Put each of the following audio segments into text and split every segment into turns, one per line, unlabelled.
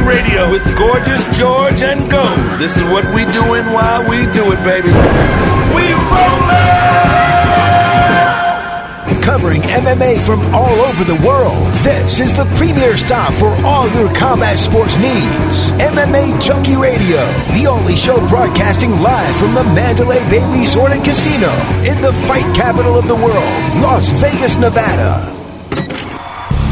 Radio with Gorgeous George and Gold. This is what we doing while we do it, baby. We rollin'!
Covering MMA from all over the world, this is the premier stop for all your combat sports needs. MMA Junkie Radio, the only show broadcasting live from the Mandalay Bay Resort and Casino in the fight capital of the world, Las Vegas, Nevada.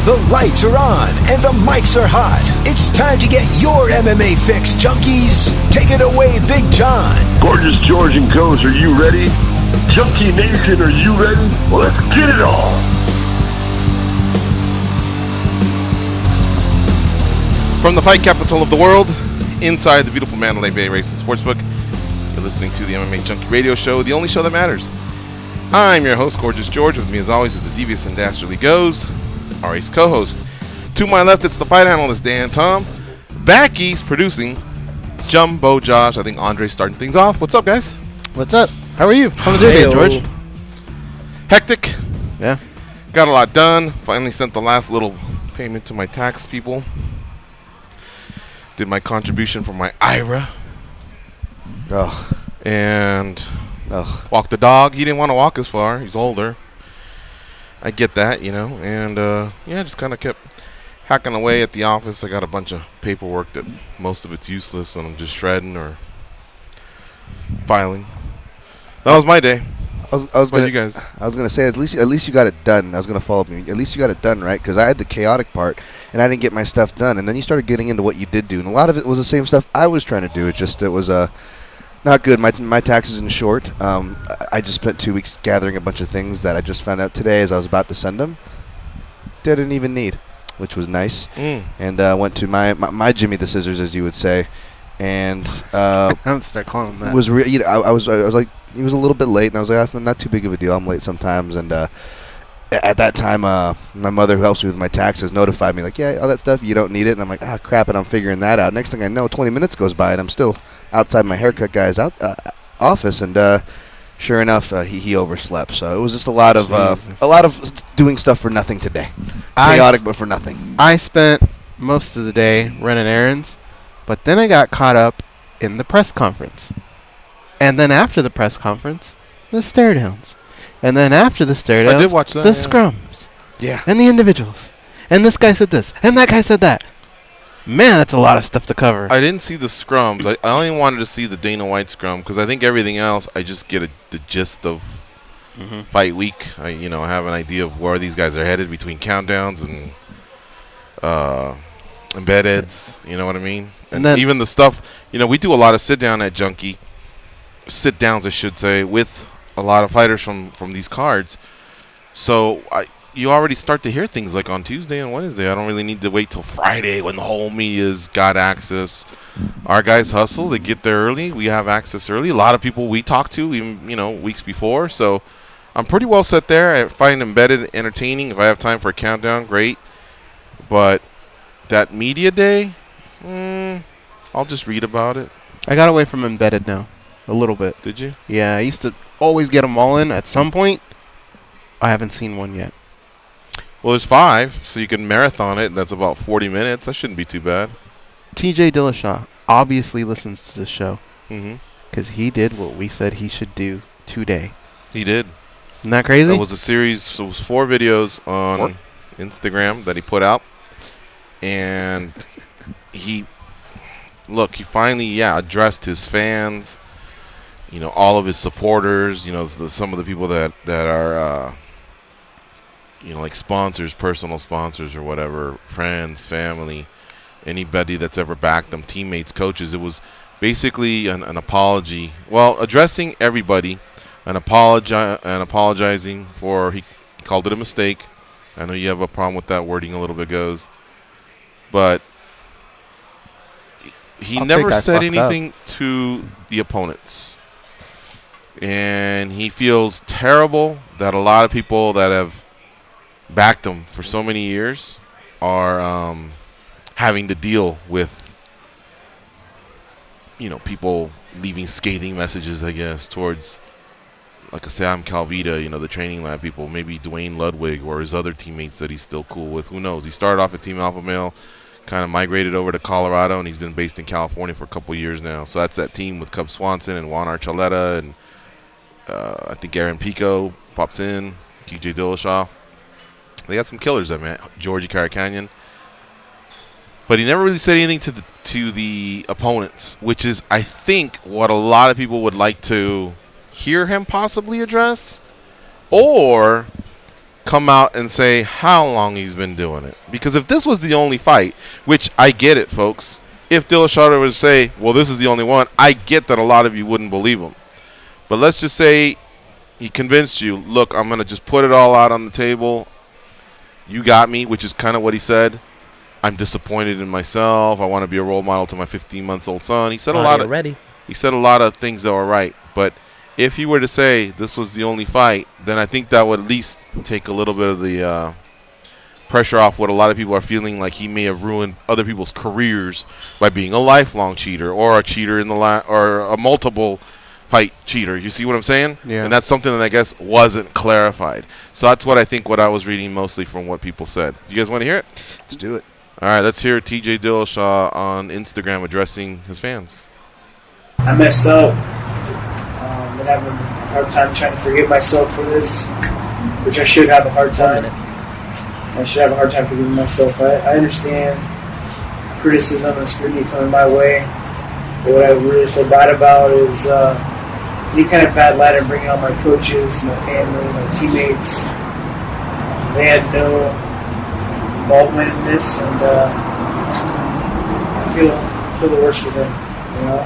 The lights are on and the mics are hot. It's time to get your MMA fix, junkies. Take it away, Big John.
Gorgeous George and Goes, are you ready? Junkie Nation, are you ready? Well, let's get it on.
From the fight capital of the world, inside the beautiful Mandalay Bay Racing Sportsbook, you're listening to the MMA Junkie Radio Show, the only show that matters. I'm your host, Gorgeous George. With me, as always, is the devious and dastardly Goes, our ace co-host. To my left, it's the fight analyst, Dan Tom. Back east, producing, Jumbo Josh. I think Andre's starting things off. What's up, guys?
What's up? How are you? How was your day, George?
Hectic.
Yeah.
Got a lot done. Finally sent the last little payment to my tax people. Did my contribution for my IRA.
Ugh.
And walked the dog. He didn't want to walk as far. He's older. I get that, you know. And, yeah, just kind of kept hacking away at the office. I got a bunch of paperwork that most of it's useless, and I'm just shredding or filing. That was my day.
I was gonna,
you guys?
I was gonna say at least you got it done. I was gonna follow up. At least you got it done, right? Because I had the chaotic part, and I didn't get my stuff done. And then you started getting into what you did do, and a lot of it was the same stuff I was trying to do. It was not good. My taxes in short. I just spent 2 weeks gathering a bunch of things that I just found out today as I was about to send them. Didn't even need, which was nice. And went to my Jimmy the Scissors, as you would say. And
I'm gonna start calling him that.
Was I was like, he was a little bit late, and I was like, that's not too big of a deal. I'm late sometimes. And at that time, my mother, who helps me with my taxes, notified me like, yeah, all that stuff, you don't need it. And I'm like, ah, crap, and I'm figuring that out. Next thing I know, 20 minutes goes by, and I'm still outside my haircut guy's office, and sure enough, he overslept. So it was just a lot of doing stuff for nothing today. Chaotic, but for nothing.
I spent most of the day running errands. But then I got caught up in the press conference. And then after the press conference, the stare downs. And then after the stare downs,
I did watch that,
the scrums.
Yeah.
And the individuals. And this guy said this. And that guy said that. Man, that's a lot of stuff to cover.
I didn't see the scrums. I only wanted to see the Dana White scrum because I think everything else, I just get the gist of fight week. I have an idea of where these guys are headed between countdowns and embeds. You know what I mean? And then even the stuff, we do a lot of sit-downs, I should say, with a lot of fighters from these cards. So you already start to hear things like on Tuesday and Wednesday. I don't really need to wait till Friday when the whole media's got access. Our guys hustle. They get there early. We have access early. A lot of people we talk to, even, weeks before. So I'm pretty well set there. I find embedded entertaining. If I have time for a countdown, great. But that media day, I'll just read about it.
I got away from embedded now, a little bit.
Did you?
Yeah, I used to always get them all in at some point. I haven't seen one yet.
Well, there's 5, so you can marathon it. That's about 40 minutes. That shouldn't be too bad.
TJ Dillashaw obviously listens to the show because he did what we said he should do today.
He did.
Isn't that crazy?
It was a series. So it was 4 videos on Instagram that he put out. And he finally, addressed his fans, all of his supporters, some of the people that are, like sponsors, personal sponsors or whatever, friends, family, anybody that's ever backed them, teammates, coaches. It was basically an apology. Well, addressing everybody and apologizing for, he called it a mistake. I know you have a problem with that wording a little bit, Goes. But he never said anything to the opponents. And he feels terrible that a lot of people that have backed him for so many years are having to deal with, people leaving scathing messages, I guess, towards, like Sam Calvita, the training lab people, maybe Dwayne Ludwig or his other teammates that he's still cool with. Who knows? He started off at Team Alpha Male, kind of migrated over to Colorado, and he's been based in California for a couple years now. So that's that team with Cub Swanson and Juan Archuleta, and I think Aaron Pico pops in, TJ Dillashaw. They got some killers there, man. Georgie Karakhanyan. But he never really said anything to the opponents, which is, I think, what a lot of people would like to hear him possibly address, or come out and say how long he's been doing it. Because if this was the only fight, which I get it, folks, if Dillashaw would say, well, this is the only one, I get that a lot of you wouldn't believe him. But let's just say he convinced you, look, I'm going to just put it all out on the table. You got me, which is kind of what he said. I'm disappointed in myself. I want to be a role model to my 15-month-old son. He said He said a lot of things that were right. But if he were to say this was the only fight, then I think that would at least take a little bit of the pressure off what a lot of people are feeling like he may have ruined other people's careers by being a lifelong cheater or a cheater in the or a multiple fight cheater. You see what I'm saying?
Yeah.
And that's something that I guess wasn't clarified. So that's what I think what I was reading mostly from what people said. You guys want to hear it?
Let's do it.
All right, let's hear TJ Dillashaw on Instagram addressing his fans.
I messed up. I'm having a hard time trying to forgive myself for this, which I should have a hard time. I should have a hard time forgiving myself. I understand criticism and scrutiny coming my way. But what I really feel bad about is any kind of bad light I'm bringing on my coaches, my family, my teammates. They had no involvement in this, and I feel the worst for them. You know,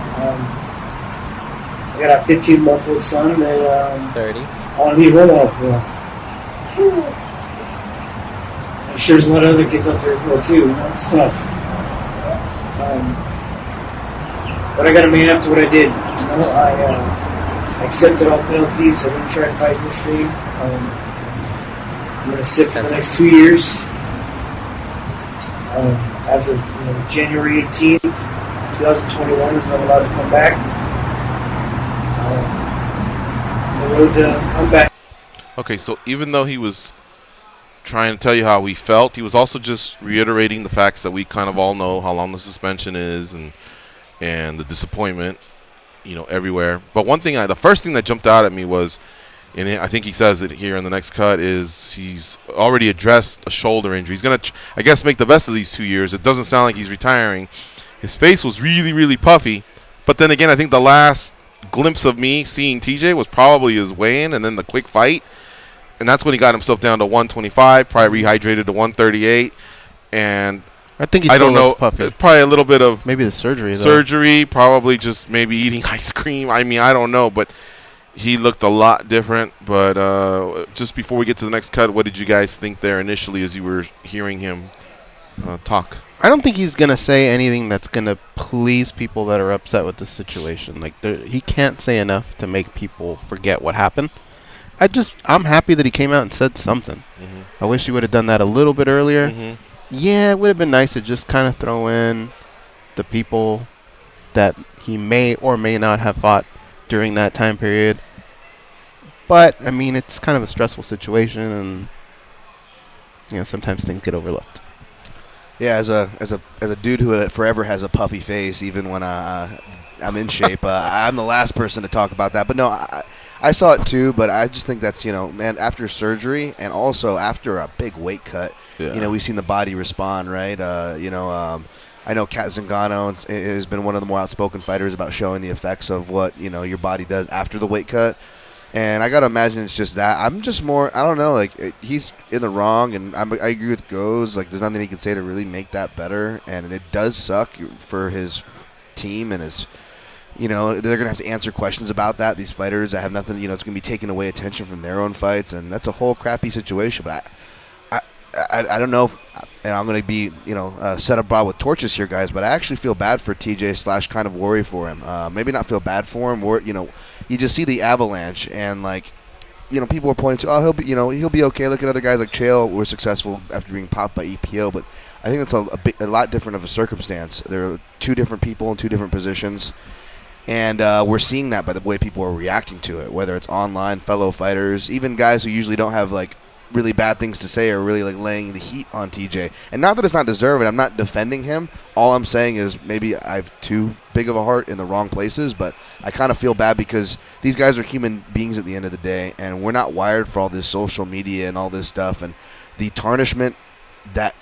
I got a 15-month-old son that
30.
I want to be a role model for. I'm sure there's a lot of other kids out there as well too. You know, it's tough. But I got to man up to what I did. You know, I accepted all penalties. I didn't try to fight this thing. I'm going to sit for the next 2 years. As of January 18th, 2021 is when I'm allowed to come back. The road to come back.
Okay, so even though he was trying to tell you how he felt, he was also just reiterating the facts that we kind of all know, how long the suspension is and the disappointment, everywhere. But one thing, the first thing that jumped out at me was, and I think he says it here in the next cut, is he's already addressed a shoulder injury. He's going to, I guess, make the best of these 2 years. It doesn't sound like he's retiring. His face was really, really puffy. But then again, I think the last glimpse of me seeing TJ was probably his weigh-in and then the quick fight. And that's when he got himself down to 125, probably rehydrated to 138. And
I think he
I
still
don't know,
looks puffy.
it's probably a little bit of
maybe the surgery, though.
Surgery, probably just maybe eating ice cream. I mean, I don't know, but he looked a lot different. But just before we get to the next cut, what did you guys think there initially as you were hearing him talk?
I don't think he's going to say anything that's going to please people that are upset with the situation. Like, he can't say enough to make people forget what happened. I'm happy that he came out and said something.
Mm-hmm.
I wish he would have done that a little bit earlier.
Mm-hmm.
Yeah, it would have been nice to just kind of throw in the people that he may or may not have fought during that time period. But, I mean, it's kind of a stressful situation, and sometimes things get overlooked.
Yeah, as a dude who forever has a puffy face, even when I'm in shape, I'm the last person to talk about that. But no, I saw it too. But I just think that's man, after surgery and also after a big weight cut, we've seen the body respond, right? I know Kat Zingano has been one of the more outspoken fighters about showing the effects of what your body does after the weight cut. And I gotta imagine it's just that. I'm just more, I don't know, like, he's in the wrong, and I agree with Goes. Like, there's nothing he can say to really make that better, and it does suck for his team and his, they're gonna have to answer questions about that. These fighters that have nothing, it's gonna be taking away attention from their own fights, and that's a whole crappy situation. But I don't know if, and I'm going to be, set abroad with torches here, guys, but I actually feel bad for TJ / kind of worry for him. Maybe not feel bad for him. You just see the avalanche, and, like, people are pointing to, oh, he'll be okay. Look at other guys like Chael were successful after being popped by EPO, but I think that's a lot different of a circumstance. There are two different people in two different positions, and we're seeing that by the way people are reacting to it, whether it's online, fellow fighters, even guys who usually don't have, like, really bad things to say or really like laying the heat on TJ. And not that it's not deserving. I'm not defending him. All I'm saying is maybe I have too big of a heart in the wrong places, but I kind of feel bad because these guys are human beings at the end of the day, and we're not wired for all this social media and all this stuff. And the tarnishment that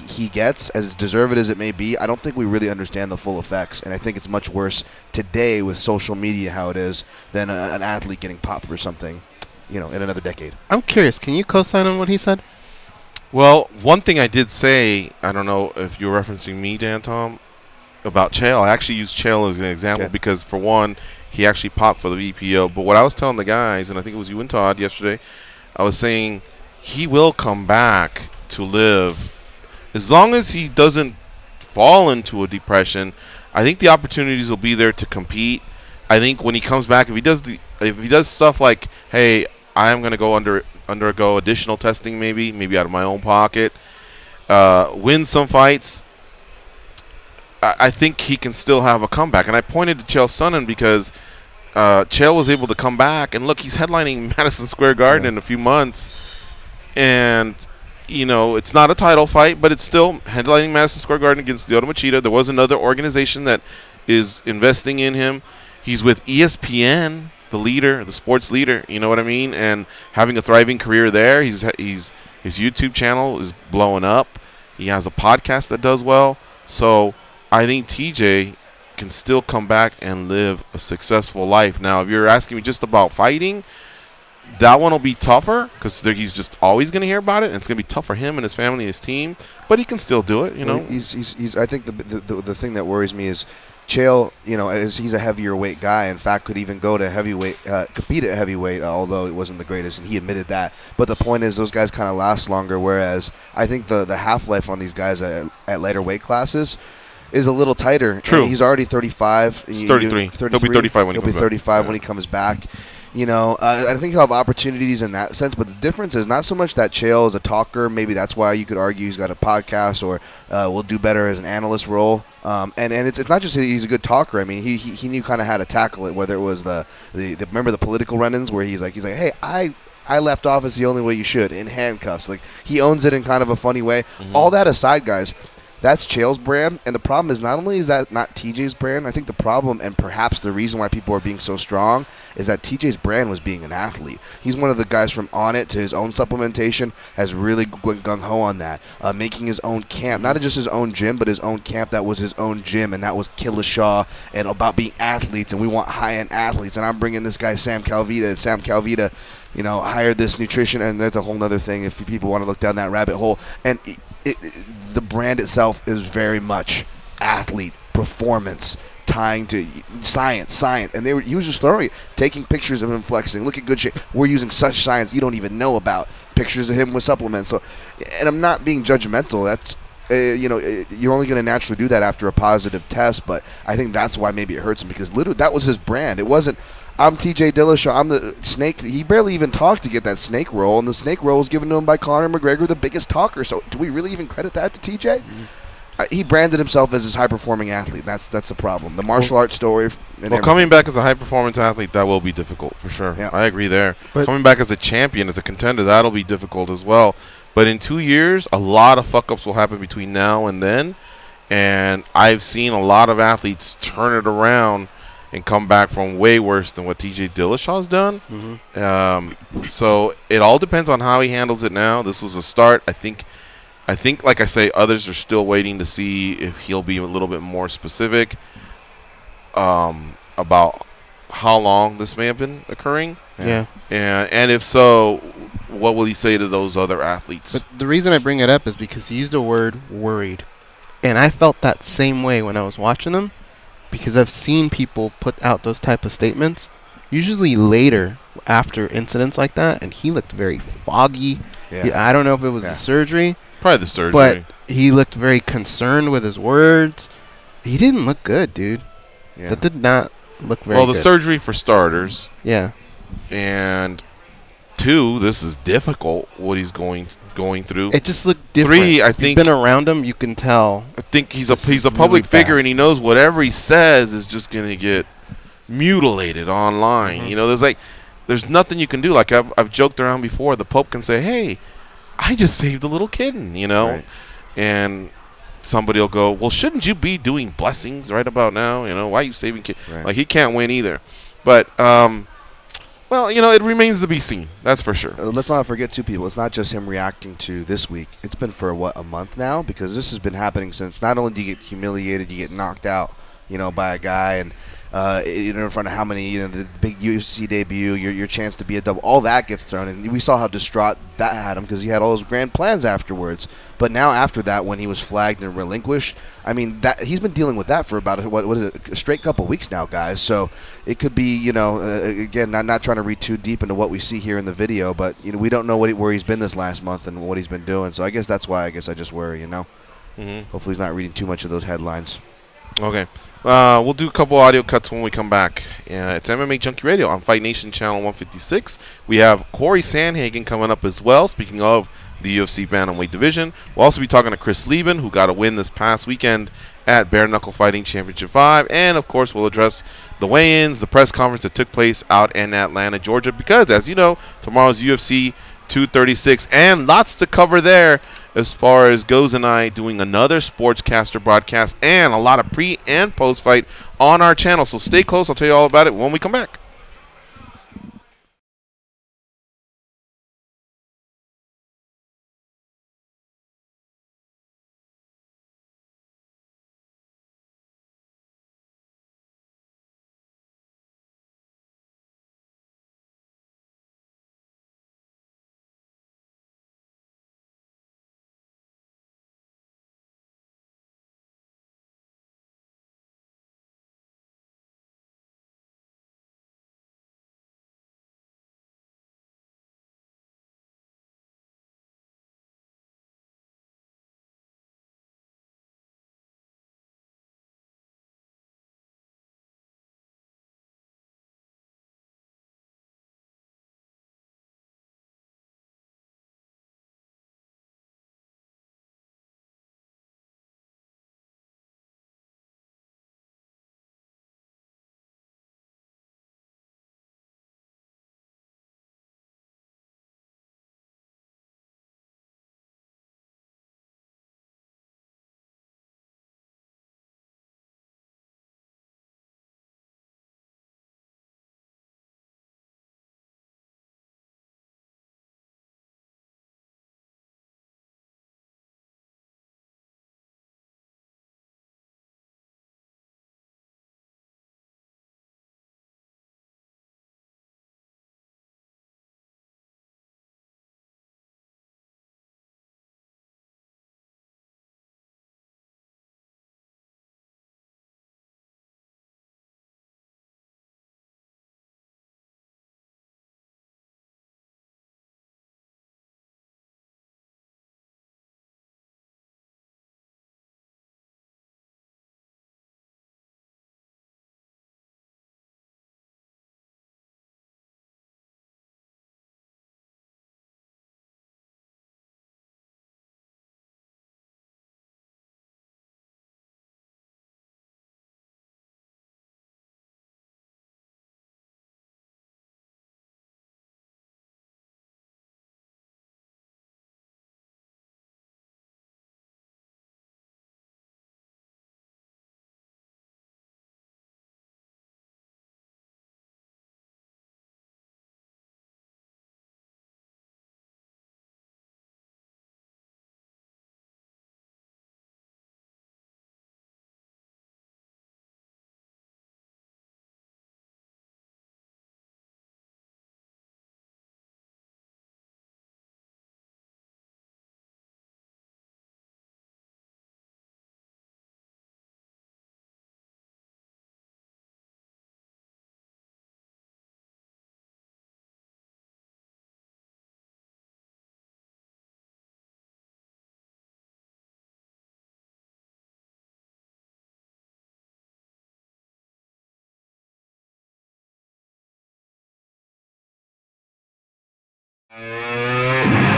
he gets, as deserved as it may be, I don't think we really understand the full effects. And I think it's much worse today with social media how it is than an athlete getting popped for something, in another decade.
I'm curious. Can you co-sign on what he said?
Well, one thing I did say, I don't know if you're referencing me, Dan Tom, about Chael. I actually used Chael as an example because, for one, he actually popped for the VPO. But what I was telling the guys, and I think it was you and Todd yesterday, I was saying he will come back to live. As long as he doesn't fall into a depression, I think the opportunities will be there to compete. I think when he comes back, if he does stuff like, hey, I am going to go undergo additional testing, maybe out of my own pocket, win some fights, I think he can still have a comeback. And I pointed to Chael Sonnen because Chael was able to come back, and look, he's headlining Madison Square Garden in a few months, and it's not a title fight, but it's still headlining Madison Square Garden against Lyoto Machida. There was another organization that is investing in him. He's with ESPN, the sports leader, you know what I mean, and having a thriving career there. His YouTube channel is blowing up. He has a podcast that does well. So I think TJ can still come back and live a successful life. Now, if you're asking me just about fighting, that one will be tougher because he's just always going to hear about it, and it's going to be tough for him and his family and his team. But he can still do it,
Well, he's. I think the thing that worries me is Chael. He's a heavier weight guy. In fact, could even go to heavyweight, compete at heavyweight, although it wasn't the greatest, and he admitted that. But the point is, those guys kind of last longer. Whereas I think the half-life on these guys at lighter weight classes is a little tighter.
True.
And he's already 35.
He's 33. He'll be 35 when he comes back.
He'll be 35 when he comes back. I think he'll have opportunities in that sense, but the difference is not so much that Chael is a talker. Maybe that's why you could argue he's got a podcast or will do better as an analyst role. And it's not just that he's a good talker. I mean, he knew kind of how to tackle it, whether it was the remember the political run-ins where he's like, hey, I left office the only way you should, in handcuffs. Like, he owns it in kind of a funny way. Mm-hmm. All that aside, guys, that's Chael's brand, and the problem is not only is that not TJ's brand, I think the problem and perhaps the reason why people are being so strong is that TJ's brand was being an athlete. He's one of the guys from On It to his own supplementation has really went gung-ho on that, making his own camp, not just his own gym, but his own camp that was his own gym, and that was Killishaw, and about being athletes, and we want high-end athletes, and I'm bringing this guy Sam Calvita, and Sam Calvita hired this nutrition, and that's a whole other thing if people want to look down that rabbit hole. And the brand itself is very much athlete, performance, tying to science. And he was just throwing it, taking pictures of him flexing. Look at good shape. We're using such science you don't even know about. Pictures of him with supplements. So, and I'm not being judgmental. That's you're only going to naturally do that after a positive test. But I think that's why maybe it hurts him, because literally that was his brand. It wasn't, I'm TJ Dillashaw, I'm the snake. He barely even talked to get that snake role, and the snake role was given to him by Conor McGregor, the biggest talker. So do we really even credit that to TJ? Mm-hmm. He branded himself as this high-performing athlete. That's the problem. The martial arts story.
Well, coming back as a high-performance athlete, that will be difficult for sure. Yeah. I agree there. But coming back as a champion, as a contender, that'll be difficult as well. But in 2 years, a lot of fuck-ups will happen between now and then. And I've seen a lot of athletes turn it around and come back from way worse than what TJ Dillashaw's done. Mm-hmm. So it all depends on how he handles it now. This was a start. I think, like I say, others are still waiting to see if he'll be a little bit more specific about how long this may have been occurring.
Yeah.
And if so, what will he say to those other athletes?
But the reason I bring it up is because he used the word worried. And I felt that same way when I was watching him, because I've seen people put out those type of statements, usually later after incidents like that, and he looked very foggy. Yeah. I don't know if it was the surgery.
Probably the surgery.
But he looked very concerned with his words. He didn't look good, dude. Yeah. That did not look very good.
Well, the surgery for starters.
Yeah.
And 2, this is difficult, what he's going through.
It just looked different.
3, I think.
You've been around him, you can tell.
I think he's a public figure, and he knows whatever he says is just going to get mutilated online. Mm-hmm. You know, there's like there's nothing you can do. Like I've joked around before. The Pope can say, "Hey, I just saved a little kitten," you know,
Right.
and somebody will go, "Well, shouldn't you be doing blessings right about now? You know, why are you saving kids?"
Right.
Like he can't win either. But well, you know, it remains to be seen. That's for sure.
Let's not forget, too, people. It's not just him reacting to this week. It's been for, what, a month now? Because this has been happening since not only do you get humiliated, you get knocked out, you know, by a guy, and in front of how many, you know, the big UFC debut, your chance to be a double, all that gets thrown. And we saw how distraught that had him because he had all those grand plans afterwards. But now after that, when he was flagged and relinquished, I mean, that he's been dealing with that for about, what is it, a straight couple weeks now, guys. So it could be, you know, again, not trying to read too deep into what we see here in the video, but, you know, we don't know where he's been this last month and what he's been doing. So I guess that's why I just worry, you know. Hopefully he's not reading too much of those headlines.
Okay. We'll do a couple audio cuts when we come back. It's MMA Junkie Radio on Fight Nation Channel 156. We have Cory Sandhagen coming up as well, speaking of the UFC Bantamweight division. We'll also be talking to Chris Leben, who got a win this past weekend at Bare Knuckle Fighting Championship 5. And, of course, we'll address the weigh-ins, the press conference that took place out in Atlanta, Georgia. Because, as you know, tomorrow's UFC 236, and lots to cover there as far as Goes and I doing another sportscaster broadcast and a lot of pre and post fight on our channel. So stay close. I'll tell you all about it when we come back.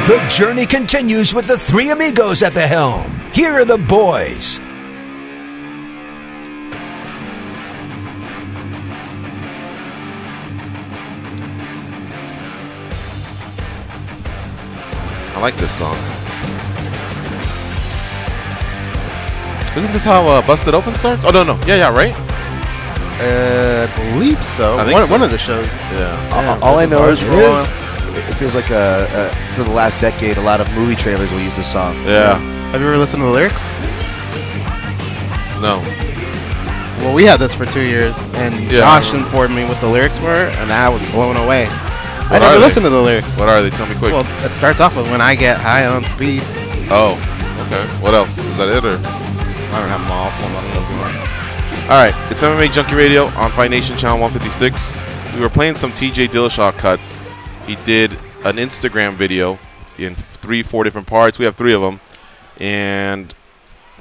The journey continues with the three amigos at the helm. Here are the boys.
like this song. Isn't this how Busted Open starts? Oh, no. Yeah, right?
I believe so.
I think so.
One of the shows.
Yeah.
All I know is it feels like for the last decade, a lot of movie trailers will use this song.
Yeah.
Have you ever listened to the lyrics?
No.
Well, we had this for 2 years, and Josh informed me what the lyrics were, and I was blown away. I never listened to the lyrics.
What are they? Tell me quick.
Well, it starts off with "When I get high on speed."
Oh, okay. What else? Is that it, or?
I don't have them all.
All right, it's MMA Junkie Radio on Fight Nation Channel 156. We were playing some TJ Dillashaw cuts. He did an Instagram video in 3-4 different parts. We have 3 of them. And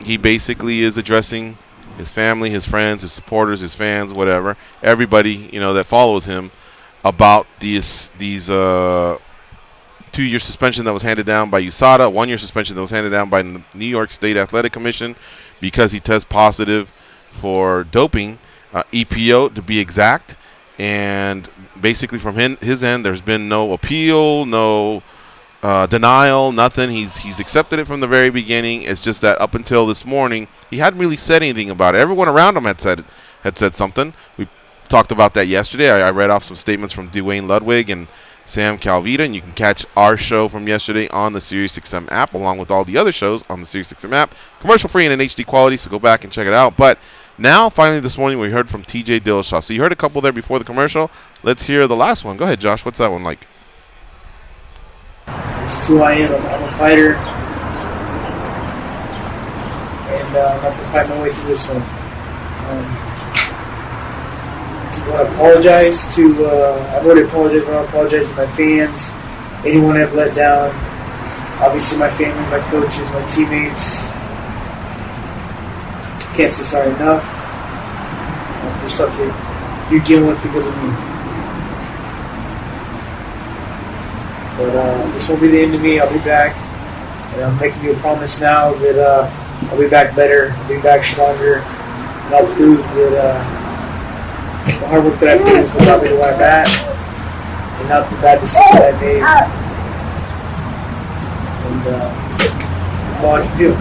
he basically is addressing his family, his friends, his supporters, his fans, whatever, everybody, that follows him about these 2-year suspension that was handed down by USADA, 1-year suspension that was handed down by the New York State Athletic Commission because he tested positive for doping, EPO to be exact. And basically from his end, there's been no appeal, no denial, nothing. He's accepted it from the very beginning. It's just that up until this morning, he hadn't really said anything about it. Everyone around him had said something. We talked about that yesterday. I read off some statements from Dwayne Ludwig and Sam Calvita, and you can catch our show from yesterday on the SiriusXM app, along with all the other shows on the SiriusXM app. Commercial free and in HD quality, so go back and check it out. But now, finally, this morning, we heard from TJ Dillashaw. So you heard a couple there before the commercial. Let's hear the last one. Go ahead, Josh. What's that one like?
This is who I am. I'm a fighter. And I have to fight my way through this one. I want to apologize to, I've already apologized, I want to apologize to my fans, anyone I've let down, obviously my family, my coaches, my teammates. Can't say sorry enough for stuff that you're dealing with because of me. But this won't be the end of me. I'll be back. And I'm making you a promise now that I'll be back better, I'll be back stronger, and I'll prove that the hard work that I put in is what got me to where I'm at, and not the bad decisions I made. And all I can do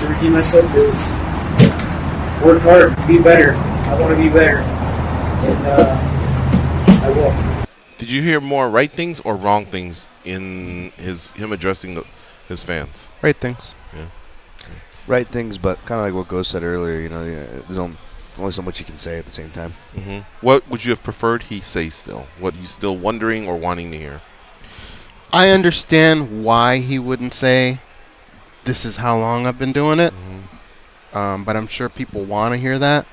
to redeem myself is work hard, be better. I want to be better, and I will.
Did you hear more right things or wrong things in him addressing his fans?
Right things.
Yeah.
Right things, but kind of like what Ghost said earlier, there's only so much you can say at the same time.
Mm-hmm. What would you have preferred he say still? What are you still wondering or wanting to hear?
I understand why he wouldn't say, this is how long I've been doing it.
Mm-hmm.
But I'm sure people want to hear that.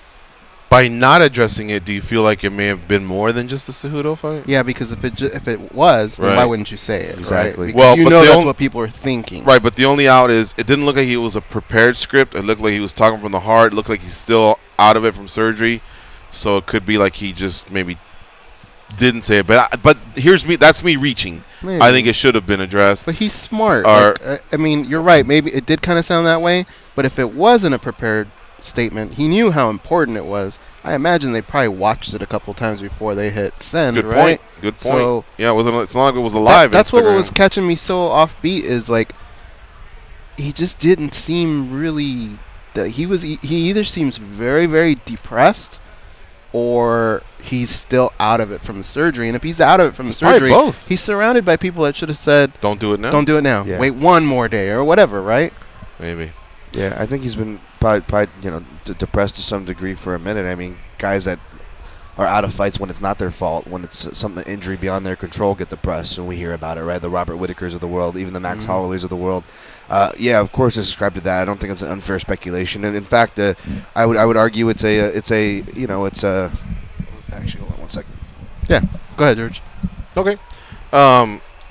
By not addressing it, do you feel like it may have been more than just the Cejudo fight?
Yeah, because if it was, then why wouldn't you say it?
Exactly.
Right? Well, that's what people are thinking.
Right, but the only out is it didn't look like it was a prepared script. It looked like he was talking from the heart. It looked like he's still out of it from surgery. So it could be like he just maybe didn't say it. But here's me. That's me reaching. Maybe. I think it should have been addressed.
But he's smart. I mean, you're right. Maybe it did kind of sound that way. But if it wasn't a prepared statement, he knew how important it was. I imagine they probably watched it a couple times before they hit send.
Good
right?
point. Good point.
So
yeah, it's not like it was a live.
That's what was catching me so offbeat is like he just didn't seem really that he either seems very, very depressed or he's still out of it from the surgery. And if he's out of it from the surgery,
both.
He's surrounded by people that should have said,
"Don't do it now.
Don't do it now.
Yeah.
Wait one more day or whatever." Right?
Maybe.
Yeah, I think he's been probably depressed to some degree for a minute. I mean, guys that are out of fights when it's not their fault, when it's some injury beyond their control, get depressed, and we hear about it, right? The Robert Whitakers of the world, even the Max Holloways of the world. Yeah, of course, I subscribe to that. I don't think it's an unfair speculation, and in fact, I would argue it's a actually, hold on 1 second.
Yeah, go ahead, George.
Okay.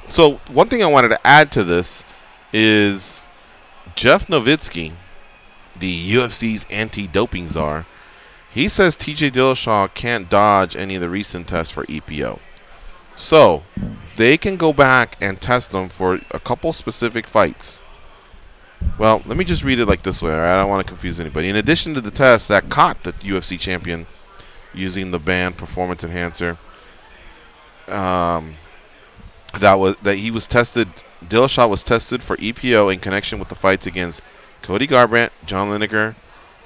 So one thing I wanted to add to this is Jeff Nowitzki, the UFC's anti-doping czar, he says TJ Dillashaw can't dodge any of the recent tests for EPO. So they can go back and test them for a couple specific fights. Well, let me just read it like this way. All right? I don't want to confuse anybody. In addition to the test that caught the UFC champion using the banned performance enhancer, that he was tested Dillashaw was tested for EPO in connection with the fights against Cody Garbrandt, John Lineker,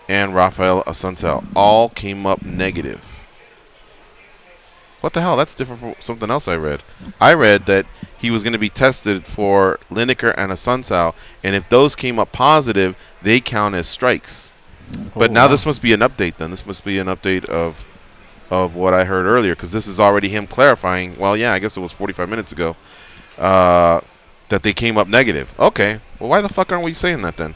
and Rafael Assunção. All came up negative. What the hell? That's different from something else I read. I read that he was going to be tested for Lineker and Assunção, and if those came up positive, they count as strikes. But now this must be an update then. This must be an update of what I heard earlier, because this is already him clarifying. Well, yeah, I guess it was 45 minutes ago that they came up negative. Okay. Well, why the fuck aren't we saying that then?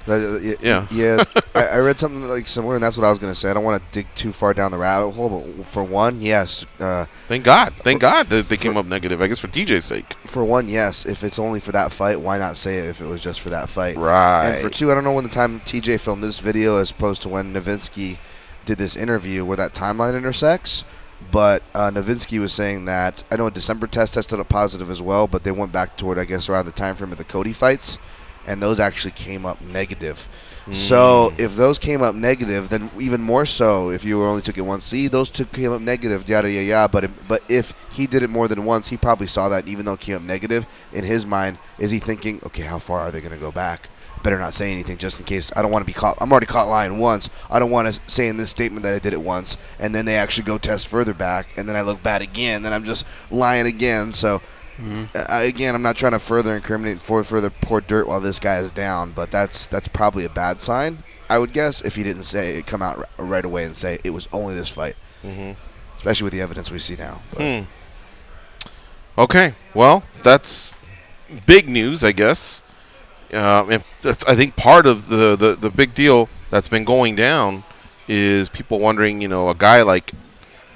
Yeah. I read something like similar, and that's what I was going to say. I don't want to dig too far down the rabbit hole, but for one, yes.
Thank God that they came up negative. I guess for TJ's sake.
For one, yes. If it's only for that fight, why not say it if it was just for that fight?
Right.
And for two, I don't know when the time TJ filmed this video as opposed to when Nowitzki did this interview where that timeline intersects. But Nowitzki was saying that, I know a December test tested up positive as well, but they went back toward, I guess, around the time frame of the Cody fights, and those actually came up negative. So if those came up negative, then even more so if you only took it once. See, those two came up negative, yada, yada, yada. But if he did it more than once, he probably saw that even though it came up negative. In his mind, is he thinking, okay, how far are they going to go back? Better not say anything just in case. I don't want to be caught. I'm already caught lying once. I don't want to say in this statement that I did it once, and then they actually go test further back, and then I look bad again, then I'm just lying again. So, again, I'm not trying to further incriminate further pour dirt while this guy is down, but that's probably a bad sign, I would guess, if he didn't say it, come out right away and say it was only this fight, especially with the evidence we see now.
Okay, well, that's big news, I guess. I think part of the big deal that's been going down is people wondering, a guy like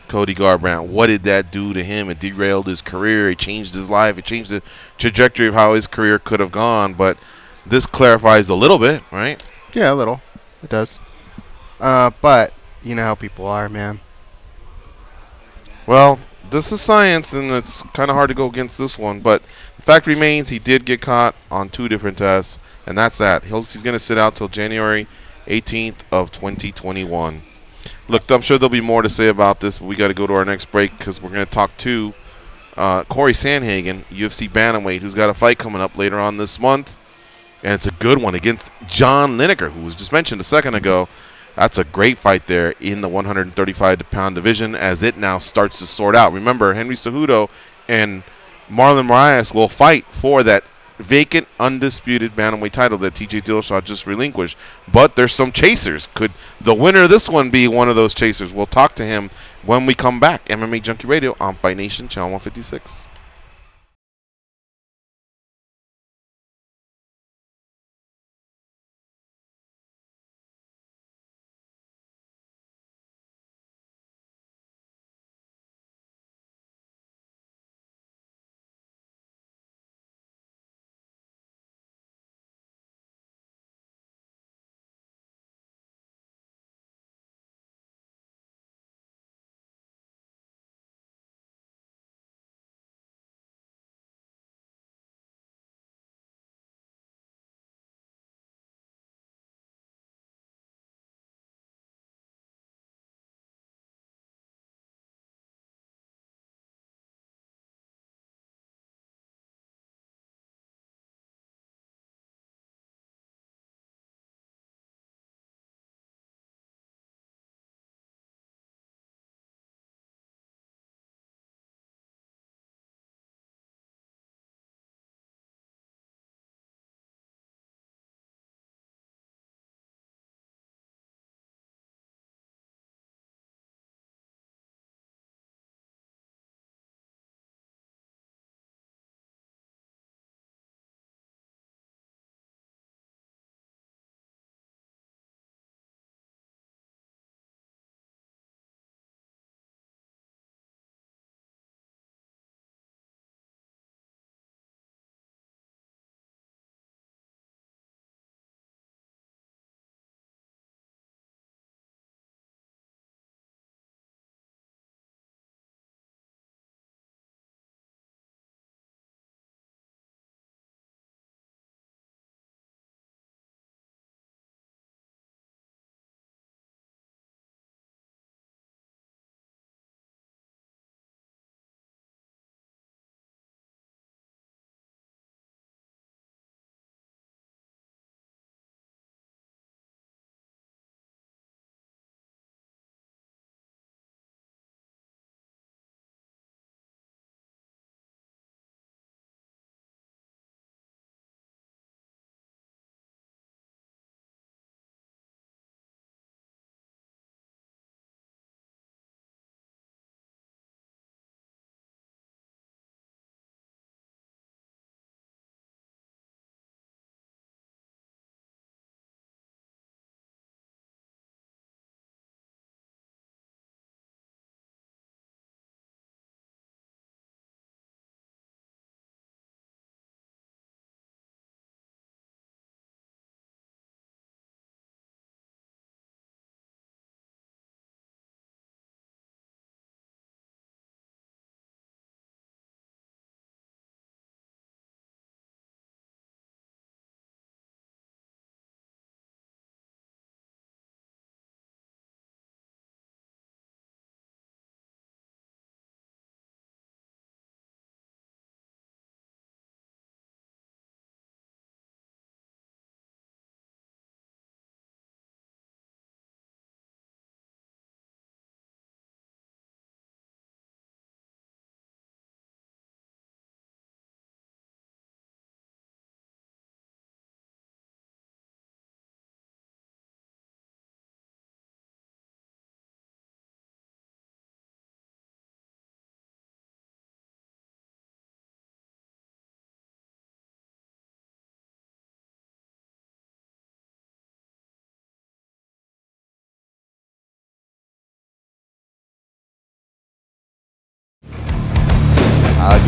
Cody Garbrandt, what did that do to him? It derailed his career. It changed his life. It changed the trajectory of how his career could have gone. But this clarifies a little bit, right?
Yeah, a little. It does. But you know how people are, man.
Well, this is science, and it's kind of hard to go against this one. But the fact remains, he did get caught on 2 different tests, and that's that. He's going to sit out till January 18th of 2021. Look, I'm sure there'll be more to say about this, but we got to go to our next break because we're going to talk to Cory Sandhagen, UFC bantamweight, who's got a fight coming up later on this month, and it's a good one against John Lineker, who was just mentioned a second ago. That's a great fight there in the 135-pound division as it now starts to sort out. Remember, Henry Cejudo and Marlon Moraes will fight for that vacant, undisputed bantamweight title that TJ Dillashaw just relinquished. But there's some chasers. Could the winner of this one be one of those chasers? We'll talk to him when we come back. MMA Junkie Radio on Fight Nation, Channel 156.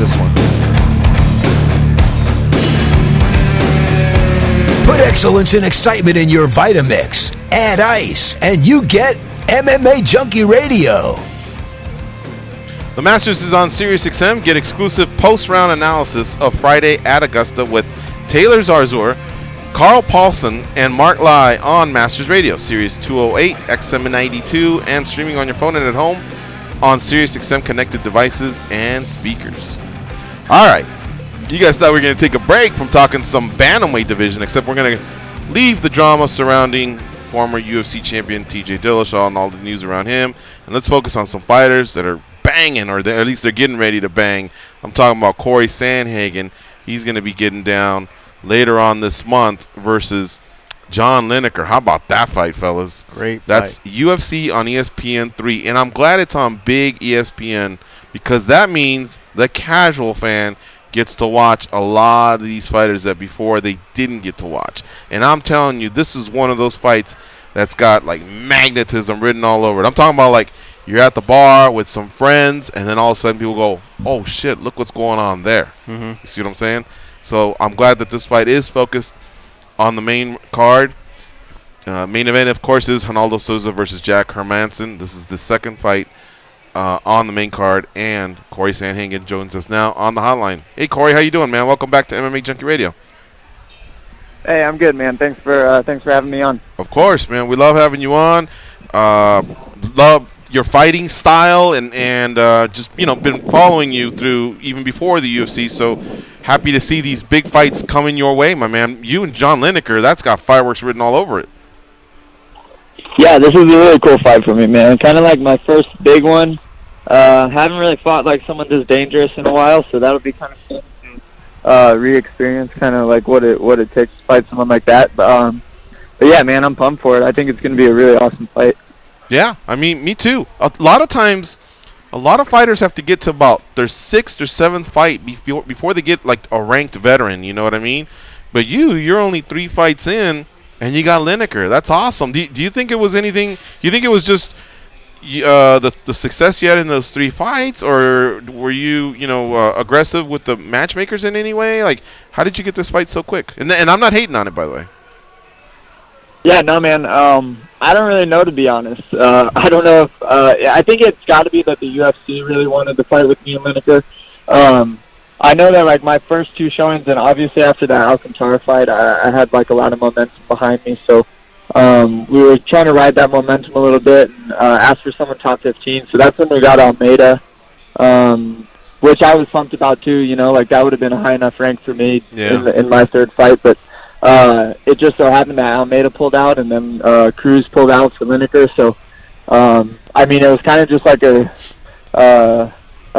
this one.
Put excellence and excitement in your Vitamix. Add ice, and you get MMA Junkie Radio.
The Masters is on SiriusXM. Get exclusive post-round analysis of Friday at Augusta with Taylor Zarzur, Carl Paulson, and Mark Lai on Masters Radio, Sirius 208, XM 92, and streaming on your phone and at home on SiriusXM connected devices and speakers. All right. You guys thought we were going to take a break from talking some bantamweight division, except we're going to leave the drama surrounding former UFC champion TJ Dillashaw and all the news around him, and let's focus on some fighters that are banging, or at least they're getting ready to bang. I'm talking about Cory Sandhagen. He's going to be getting down later on this month versus John Lineker. How about that fight, fellas?
Great fight.
That's UFC on ESPN 3, and I'm glad it's on big ESPN because that means the casual fan gets to watch a lot of these fighters that before they didn't get to watch. And I'm telling you, this is one of those fights that's got like magnetism written all over it. I'm talking about like you're at the bar with some friends and then all of a sudden people go, oh shit, look what's going on there. You see what I'm saying? So I'm glad that this fight is focused on the main card. Main event, of course, is Ronaldo Souza versus Jack Hermansson. This is the second fight on the main card, and Cory Sandhagen joins us now on the hotline. Hey, Cory, how you doing, man? Welcome back to MMA Junkie Radio.
Hey, I'm good, man. Thanks for having me on.
Of course, man. We love having you on. Love your fighting style, and just been following you through even before the UFC. So happy to see these big fights coming your way, my man. You and John Lineker, that's got fireworks written all over it.
Yeah, this is a really cool fight for me, man. Kind of like my first big one. Haven't really fought like someone this dangerous in a while, so that'll be kind of fun to re-experience kind of like what it takes to fight someone like that. But yeah, man, I'm pumped for it. I think it's going to be a really awesome fight. Yeah,
I mean, me too. A lot of times, a lot of fighters have to get to about their 6th or 7th fight before they get like a ranked veteran, you know what I mean? But you're only 3 fights in, and you got Lineker. That's awesome. Do you think it was anything? You think it was just the success you had in those 3 fights, or were you aggressive with the matchmakers in any way? Like, how did you get this fight so quick? And I'm not hating on it, by the way.
Yeah, no, man. I don't really know, to be honest. I don't know if I think it's got to be that the UFC really wanted to fight with me and Lineker. I know that like my first 2 showings, and obviously after that Alcantara fight, I had like a lot of momentum behind me. So we were trying to ride that momentum a little bit and ask for someone top 15. So that's when we got Almeida, which I was pumped about too. Like that would have been a high enough rank for me in my 3rd fight. But it just so happened that Almeida pulled out, and then Cruz pulled out for Lineker. So I mean, it was kind of just like a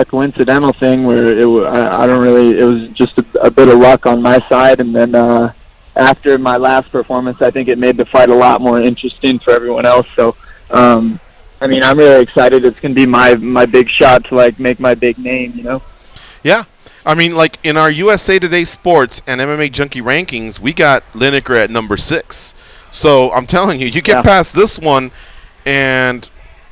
coincidental thing where it was just a bit of luck on my side, and then after my last performance, I think it made the fight a lot more interesting for everyone else. So I mean, I'm really excited. It's gonna be my big shot to like make my big name,
Yeah, I mean, like in our USA Today Sports and MMA Junkie rankings, we got Lineker at number 6. So I'm telling you, you get past this one, and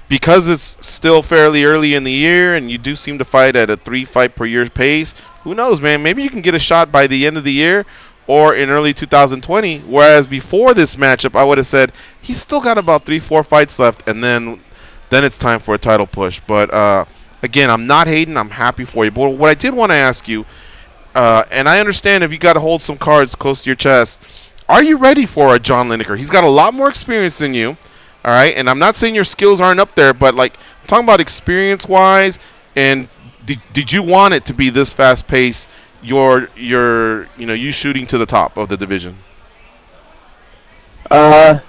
because it's still fairly early in the year and you do seem to fight at a 3 fight per year pace, who knows, man? Maybe you can get a shot by the end of the year or in early 2020, whereas before this matchup, I would have said he's still got about 3-4 fights left, and then it's time for a title push. But again, I'm not hating. I'm happy for you. But what I did want to ask you, and I understand if you got to hold some cards close to your chest, are you ready for a John Lineker? He's got a lot more experience than you. All right, and I'm not saying your skills aren't up there, but like I'm talking about experience-wise, and did you want it to be this fast-paced? You shooting to the top of the division.
Yeah,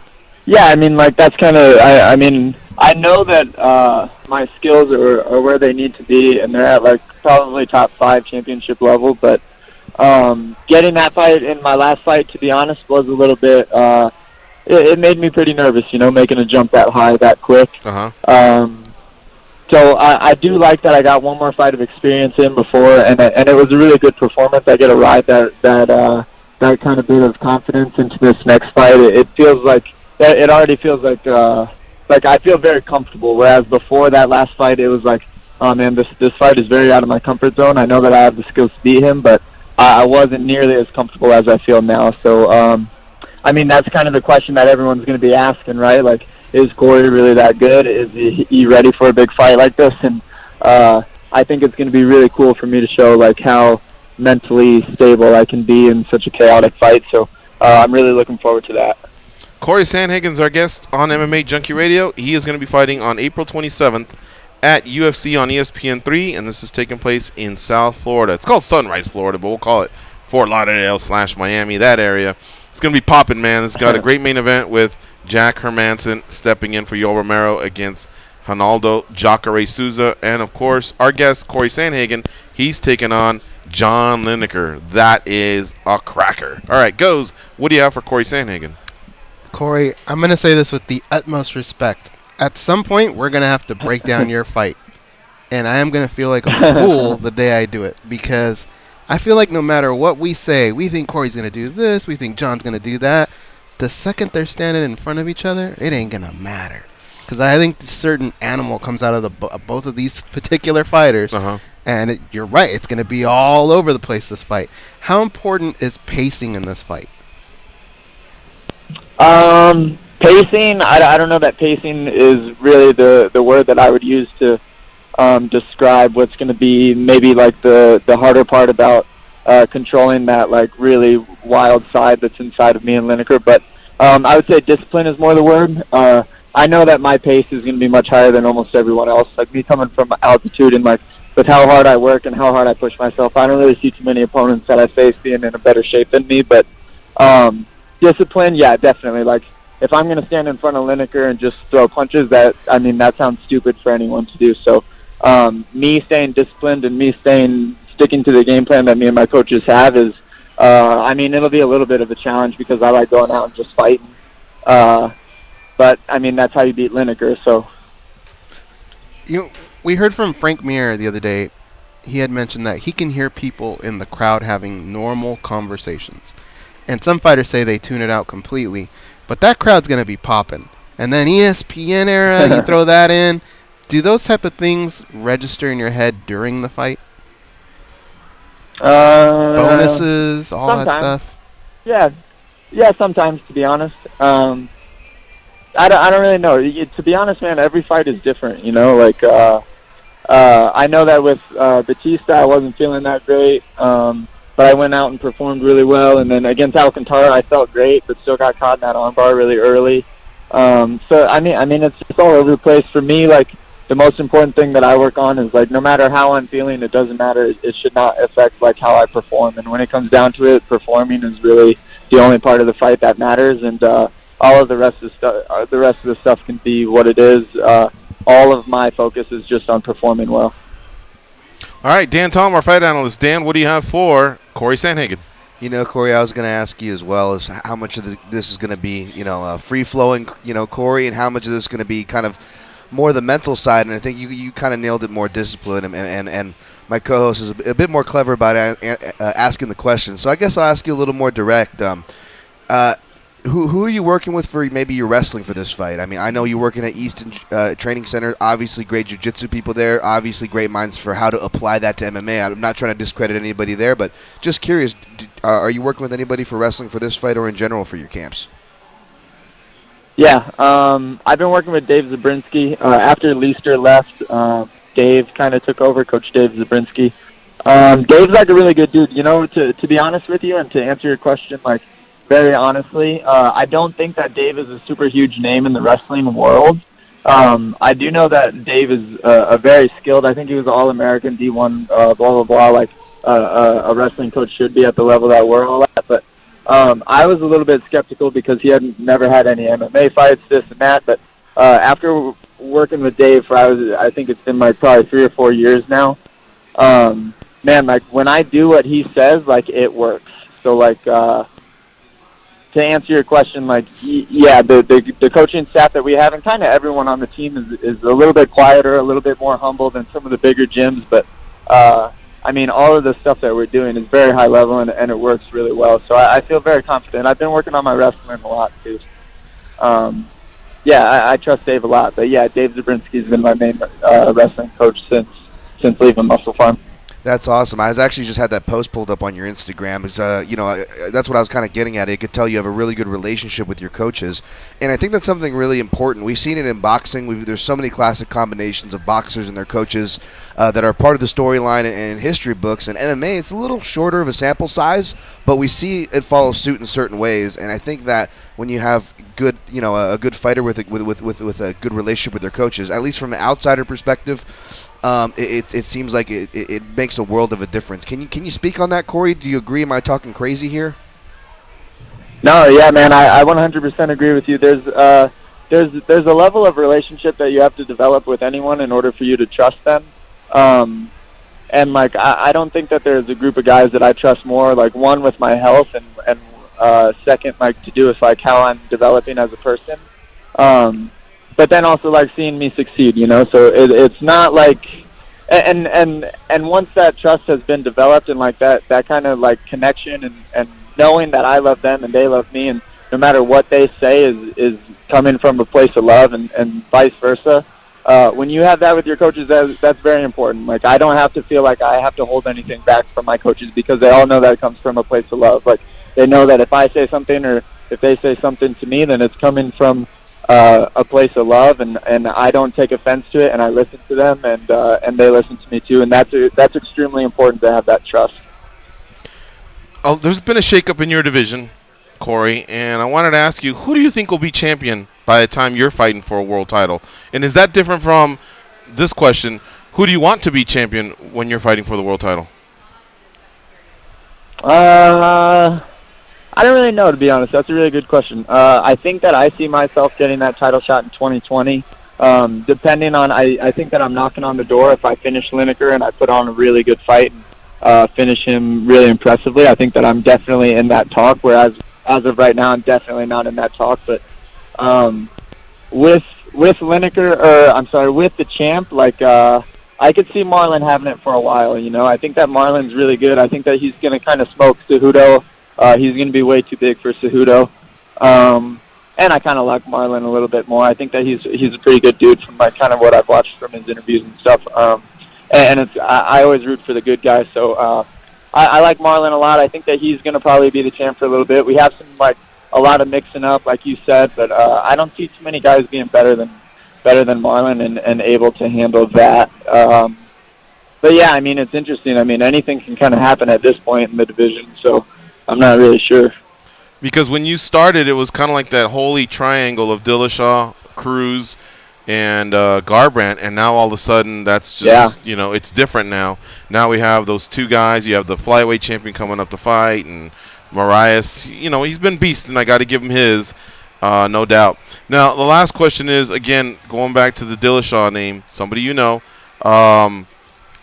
I mean, like that's kind of. I mean, I know that my skills are where they need to be, and they're at like probably top 5 championship level. But getting that fight in my last fight, to be honest, was a little bit. It made me pretty nervous, making a jump that high that quick. So I do like that I got one more fight of experience in before, and it was a really good performance. I get to ride that kind of bit of confidence into this next fight. It feels like it already feels like I feel very comfortable. Whereas before that last fight, it was like man, this fight is very out of my comfort zone. I know that I have the skills to beat him, but I wasn't nearly as comfortable as I feel now. So, I mean, that's kind of the question that everyone's going to be asking, right? Like, is Cory really that good? Is he ready for a big fight like this? And I think it's going to be really cool for me to show, like, how mentally stable I can be in such a chaotic fight. So I'm really looking forward to that.
Cory Sandhagen's our guest on MMA Junkie Radio. He is going to be fighting on April 27th at UFC on ESPN3, and this is taking place in South Florida. It's called Sunrise, Florida, but we'll call it Fort Lauderdale/Miami, that area. It's going to be popping, man. It's got a great main event with Jack Hermanson stepping in for Yoel Romero against Ronaldo Jacare Souza. And, of course, our guest, Cory Sandhagen, he's taking on John Lineker. That is a cracker. All right, Goes, what do you have for Cory Sandhagen?
Cory, I'm going to say this with the utmost respect. At some point, we're going to have to break down your fight. And I am going to feel like a fool the day I do it, because I feel like no matter what we say, we think Cory's going to do this, we think John's going to do that. The second they're standing in front of each other, it ain't going to matter. Because I think a certain animal comes out of both of these particular fighters. And you're right, it's going to be all over the place, this fight. How important is pacing in this fight?
Pacing, I don't know that pacing is really the word that I would use to describe what's going to be maybe like the harder part about controlling that like really wild side that's inside of me and Lineker. But I would say discipline is more the word. I know that my pace is going to be much higher than almost everyone else. Like me coming from altitude and like with how hard I work and how hard I push myself, I don't really see too many opponents that I face being in a better shape than me. But discipline, yeah, definitely. Like if I'm going to stand in front of Lineker and just throw punches, that sounds stupid for anyone to do. So me staying disciplined and me sticking to the game plan that me and my coaches have is, it'll be a little bit of a challenge because I like going out and just fighting. But that's how you beat Lineker. So
we heard from Frank Mir the other day. He had mentioned that he can hear people in the crowd having normal conversations. And some fighters say they tune it out completely. But that crowd's going to be popping. And then ESPN era, you throw that in. Do those type of things register in your head during the fight? Bonuses, all
sometimes.
That stuff?
Yeah, sometimes, to be honest. I don't really know. To be honest, man, every fight is different, you know? Like, I know that with Batista, I wasn't feeling that great. But I went out and performed really well. And then against Alcantara, I felt great, but still got caught in that armbar really early. It's just all over the place. For me, like, the most important thing that I work on is, like, no matter how I'm feeling, it doesn't matter. It should not affect, like, how I perform. And when it comes down to it, performing is really the only part of the fight that matters. And all of the rest of the stuff can be what it is. All of my focus is just on performing well.
All right, Dan Tom, our fight analyst. Dan, what do you have for Cory Sandhagen?
You know, Cory, I was going to ask you as well as how much of this is going to be, free-flowing, Cory, and how much of this is going to be kind of more the mental side. And I think you kind of nailed it, more discipline. And my co-host is a bit more clever about asking the questions. So I guess I'll ask you a little more direct. Who are you working with for maybe your wrestling for this fight? I mean, I know you're working at Easton Training Center. Obviously, great jiu-jitsu people there. Obviously, great minds for how to apply that to MMA. I'm not trying to discredit anybody there, but just curious, are you working with anybody for wrestling for this fight or in general for your camps?
Yeah, I've been working with Dave Zabrinski. After Leister left, Dave kind of took over, Coach Dave Zabrinski. Dave's like a really good dude. To be honest with you and to answer your question, like, very honestly, I don't think that Dave is a super huge name in the wrestling world. I do know that Dave is a very skilled, I think he was All-American, D1, blah, blah, blah, like a wrestling coach should be at the level that we're all at. But I was a little bit skeptical because he had never had any MMA fights, this and that. But after working with Dave for, I think it's been like probably 3 or 4 years now, man, like when I do what he says, like it works. So like, to answer your question, like, yeah, the coaching staff that we have and kind of everyone on the team is a little bit quieter, a little bit more humble than some of the bigger gyms. But, all of the stuff that we're doing is very high level and it works really well. So I feel very confident. I've been working on my wrestling a lot, too. I trust Dave a lot. But, yeah, Dave Zabrinski's been my main wrestling coach since since leaving Muscle Farm.
That's awesome. I was actually just had that post pulled up on your Instagram. It's, that's what I was kind of getting at. It could tell you have a really good relationship with your coaches, and I think that's something really important. We've seen it in boxing. There's so many classic combinations of boxers and their coaches that are part of the storyline and history books. And MMA, it's a little shorter of a sample size, but we see it follow suit in certain ways. And I think that when you have good, a good fighter with a good relationship with their coaches, at least from an outsider perspective, it seems like it makes a world of a difference. Can you speak on that, Cory? Do you agree? Am I talking crazy here?
No, yeah, man, I 100% agree with you. There's a level of relationship that you have to develop with anyone in order for you to trust them. And like I don't think that there's a group of guys that I trust more. Like, one, with my health, and second, like, to do with like how I'm developing as a person. But then also like seeing me succeed, So it's not like, and once that trust has been developed and like that kind of like connection and knowing that I love them and they love me, and no matter what they say is coming from a place of love, and vice versa. When you have that with your coaches, that's very important. Like, I don't have to feel like I have to hold anything back from my coaches, because they all know that it comes from a place of love. Like, they know that if I say something or if they say something to me, then it's coming from a place of love, and I don't take offense to it, and I listen to them, and they listen to me too, and that's extremely important to have that trust.
Oh, there's been a shakeup in your division, Cory, and I wanted to ask you, who do you think will be champion by the time you're fighting for a world title? And is that different from this question? Who do you want to be champion when you're fighting for the world title?
I don't really know, to be honest. That's a really good question. I think that I see myself getting that title shot in 2020. Depending on, I think that I'm knocking on the door if I finish Lineker and I put on a really good fight and finish him really impressively. I think that I'm definitely in that talk, whereas as of right now, I'm definitely not in that talk. But with Lineker, or I'm sorry, with the champ, like I could see Marlon having it for a while. I think that Marlon's really good. I think that he's going to kind of smoke Cejudo. He's going to be way too big for Cejudo. And I kind of like Marlon a little bit more. I think that he's a pretty good dude from like kind of what I've watched from his interviews and stuff. And I always root for the good guys. So I like Marlon a lot. I think that he's going to probably be the champ for a little bit. We have a lot of mixing up, like you said, but I don't see too many guys being better than Marlon and able to handle that. But yeah, I mean, it's interesting. I mean, anything can kind of happen at this point in the division. So I'm not really sure.
Because when you started, it was kind of like that holy triangle of Dillashaw, Cruz, and Garbrandt, and now all of a sudden that's just, it's different now. Now we have those two guys. You have the flyweight champion coming up to fight, and Marias, he's been beast, and I got to give him his, no doubt. Now, the last question is, again, going back to the Dillashaw name, somebody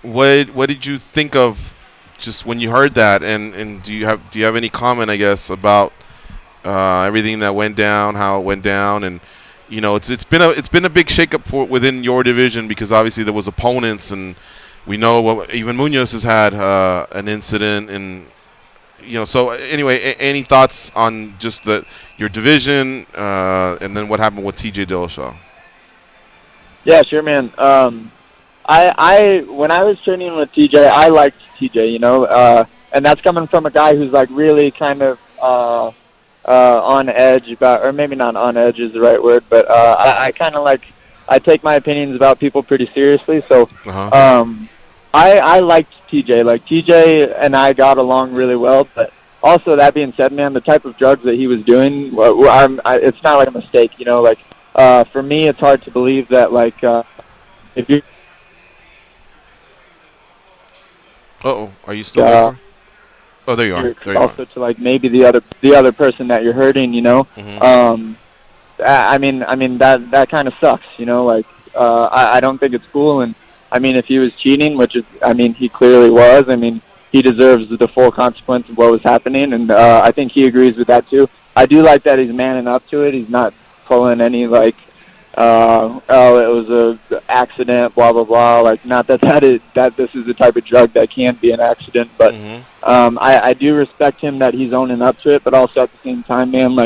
what did you think of just when you heard that, and do you have any comment, I guess, about everything that went down, how it went down, and it's been a big shakeup within your division, because obviously there was opponents, and we know even Munoz has had an incident, and so anyway, any thoughts on just your division, and then what happened with TJ Dillashaw?
Yeah, sure, man. I when I was training with TJ, I liked TJ, and that's coming from a guy who's like really kind of on edge about, or maybe not on edge is the right word, but I kind of I take my opinions about people pretty seriously. So I liked TJ. Like, TJ and I got along really well, but also, that being said, man, the type of drugs that he was doing, it's not like a mistake, for me, it's hard to believe that if you.
Are you still there? Oh, there you are. There you
also
are.
To maybe the other person that you're hurting,
Mm-hmm.
I mean that kind of sucks, I don't think it's cool, and I mean, if he was cheating, which is, I mean, he clearly was, I mean, he deserves the full consequence of what was happening, and I think he agrees with that too. I do like that he's manning up to it. He's not pulling any it was a accident, blah blah blah. Not that this is the type of drug that can be an accident, but I do respect him that he's owning up to it. But also at the same time, man,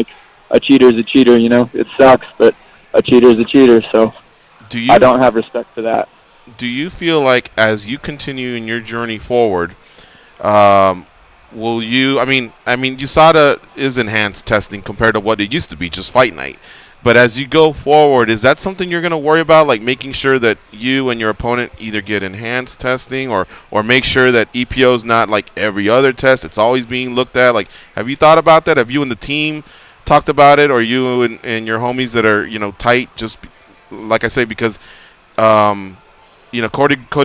a cheater's a cheater. It sucks, but a cheater's a cheater. So I don't have respect for that.
do you feel like as you continue in your journey forward, will you? I mean, USADA is enhanced testing compared to what it used to be, just fight night. But as you go forward, is that something you're going to worry about, like making sure that you and your opponent either get enhanced testing, or make sure that EPO is not like every other test? It's always being looked at. Like, have you thought about that? Have you and the team talked about it, or you and your homies that are tight? Just like I say, because Cody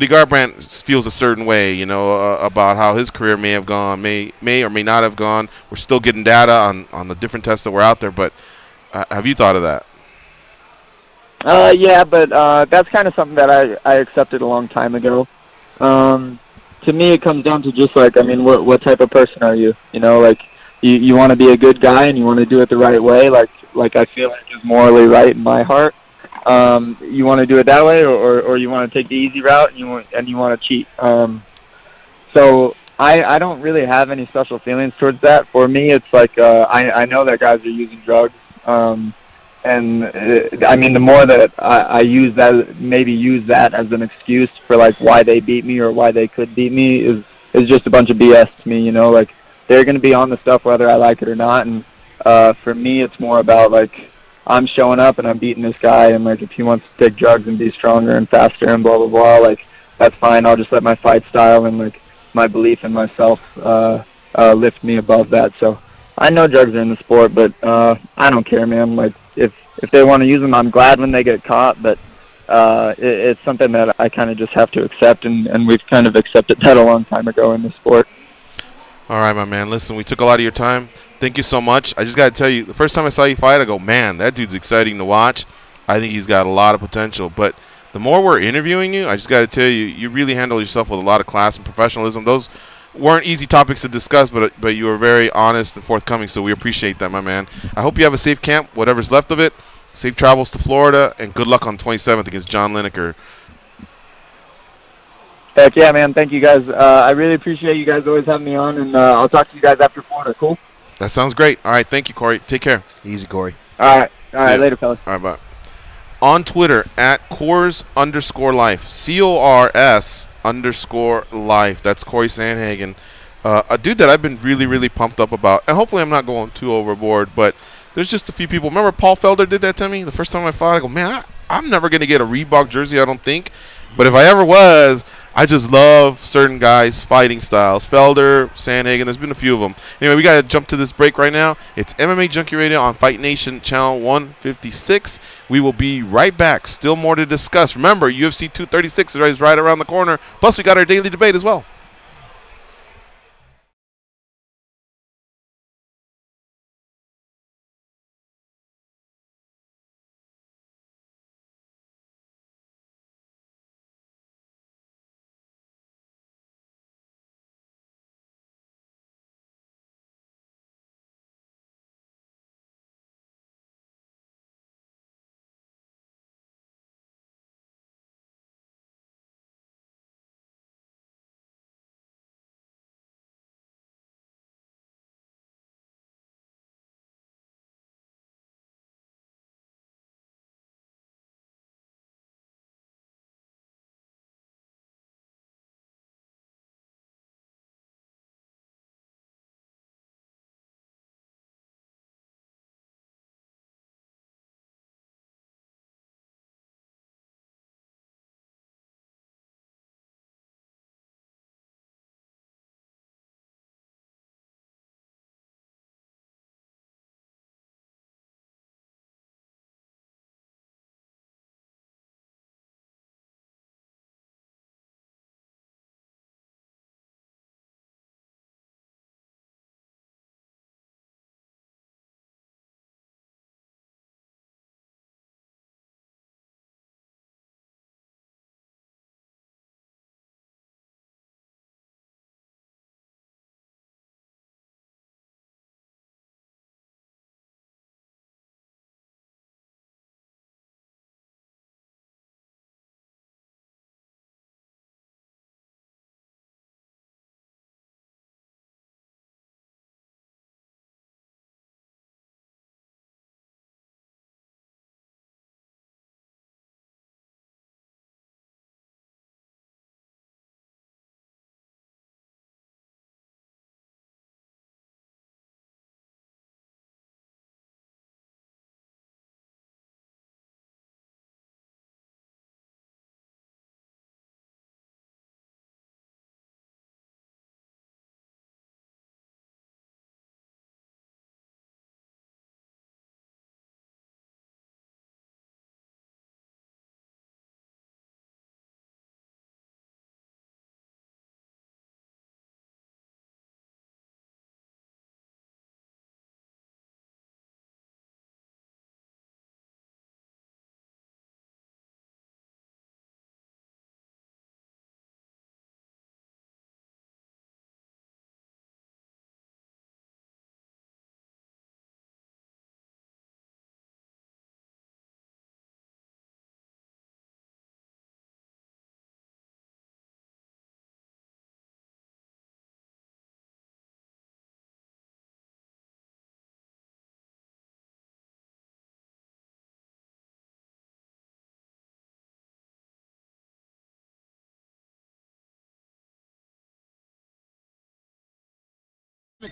Garbrandt feels a certain way, about how his career may have gone, may or may not have gone. We're still getting data on the different tests that were out there, but have you thought of that?
Yeah, but that's kind of something that I accepted a long time ago. To me, it comes down to just like, what type of person are you? Like you want to be a good guy and you want to do it the right way, like I feel like is morally right in my heart. You want to do it that way, or you want to take the easy route and you want to cheat. So I don't really have any special feelings towards that. For me, it's like I know that guys are using drugs, and the more that I use that as an excuse for like why they beat me or why they could beat me is just a bunch of BS to me. Like they're going to be on the stuff whether I like it or not, and for me, it's more about like, I'm showing up and I'm beating this guy, and like if he wants to take drugs and be stronger and faster and blah blah blah, like that's fine. I'll just let my fight style and like my belief in myself lift me above that. So I know drugs are in the sport, but I don't care, man. Like if they want to use them, I'm glad when they get caught, but it's something that I kind of just have to accept, and we've kind of accepted that a long time ago in the sport.
All right, my man. Listen, we took a lot of your time. Thank you so much. I just got to tell you, the first time I saw you fight, I go, man, that dude's exciting to watch. I think he's got a lot of potential. But the more we're interviewing you, I just got to tell you, you really handle yourself with a lot of class and professionalism. Those weren't easy topics to discuss, but you were very honest and forthcoming, so we appreciate that, my man. I hope you have a safe camp, whatever's left of it. Safe travels to Florida, and good luck on 27th against John Lineker.
Heck yeah, man. Thank you, guys. I really appreciate you guys always having me on, and I'll talk to you guys after Florida. Cool?
That sounds great. All right, thank you, Cory. Take care.
Easy, Cory.
All right. All right, later, fellas.
All right, bye. On Twitter, at Coors_life. CORS_life. That's Cory Sandhagen. A dude that I've been really, really pumped up about. And hopefully I'm not going too overboard, but there's just a few people. Remember Paul Felder did that to me? The first time I fought, I go, man, I'm never going to get a Reebok jersey, I don't think. But if I ever was, I just love certain guys' fighting styles. Felder, Sandhagen, there's been a few of them. Anyway, we got to jump to this break right now. It's MMA Junkie Radio on Fight Nation Channel 156. We will be right back. Still more to discuss. Remember, UFC 236 is right around the corner. Plus, we got our daily debate as well.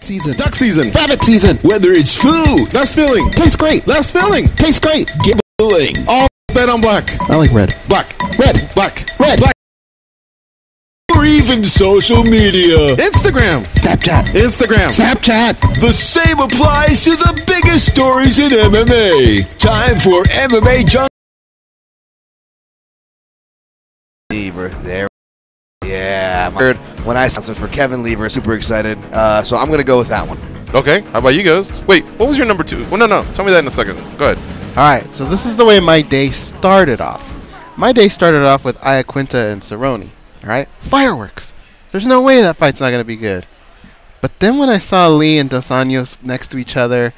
Season.
Duck season.
Rabbit season.
Whether it's food,
Less filling.
tastes great, less filling,
Tastes great.
gambling, all bet on black.
I like red.
Black.
Red.
Black.
Red.
Black.
Or even social media.
Instagram.
Snapchat.
Instagram.
Snapchat.
The same applies to the biggest stories in MMA. Time for MMA Junkie.
Lever. There. Yeah. When I announced it for Kevin Lever, super excited. So I'm going to go with that one.
Okay. How about you guys? Wait, what was your number 2? Well, no. Tell me that in a second. Go ahead.
All right, so this is the way my day started off. My day started off with Iaquinta and Cerrone. All right, fireworks. There's no way that fight's not gonna be good. But then when I saw Lee and Dos Anjos next to each other,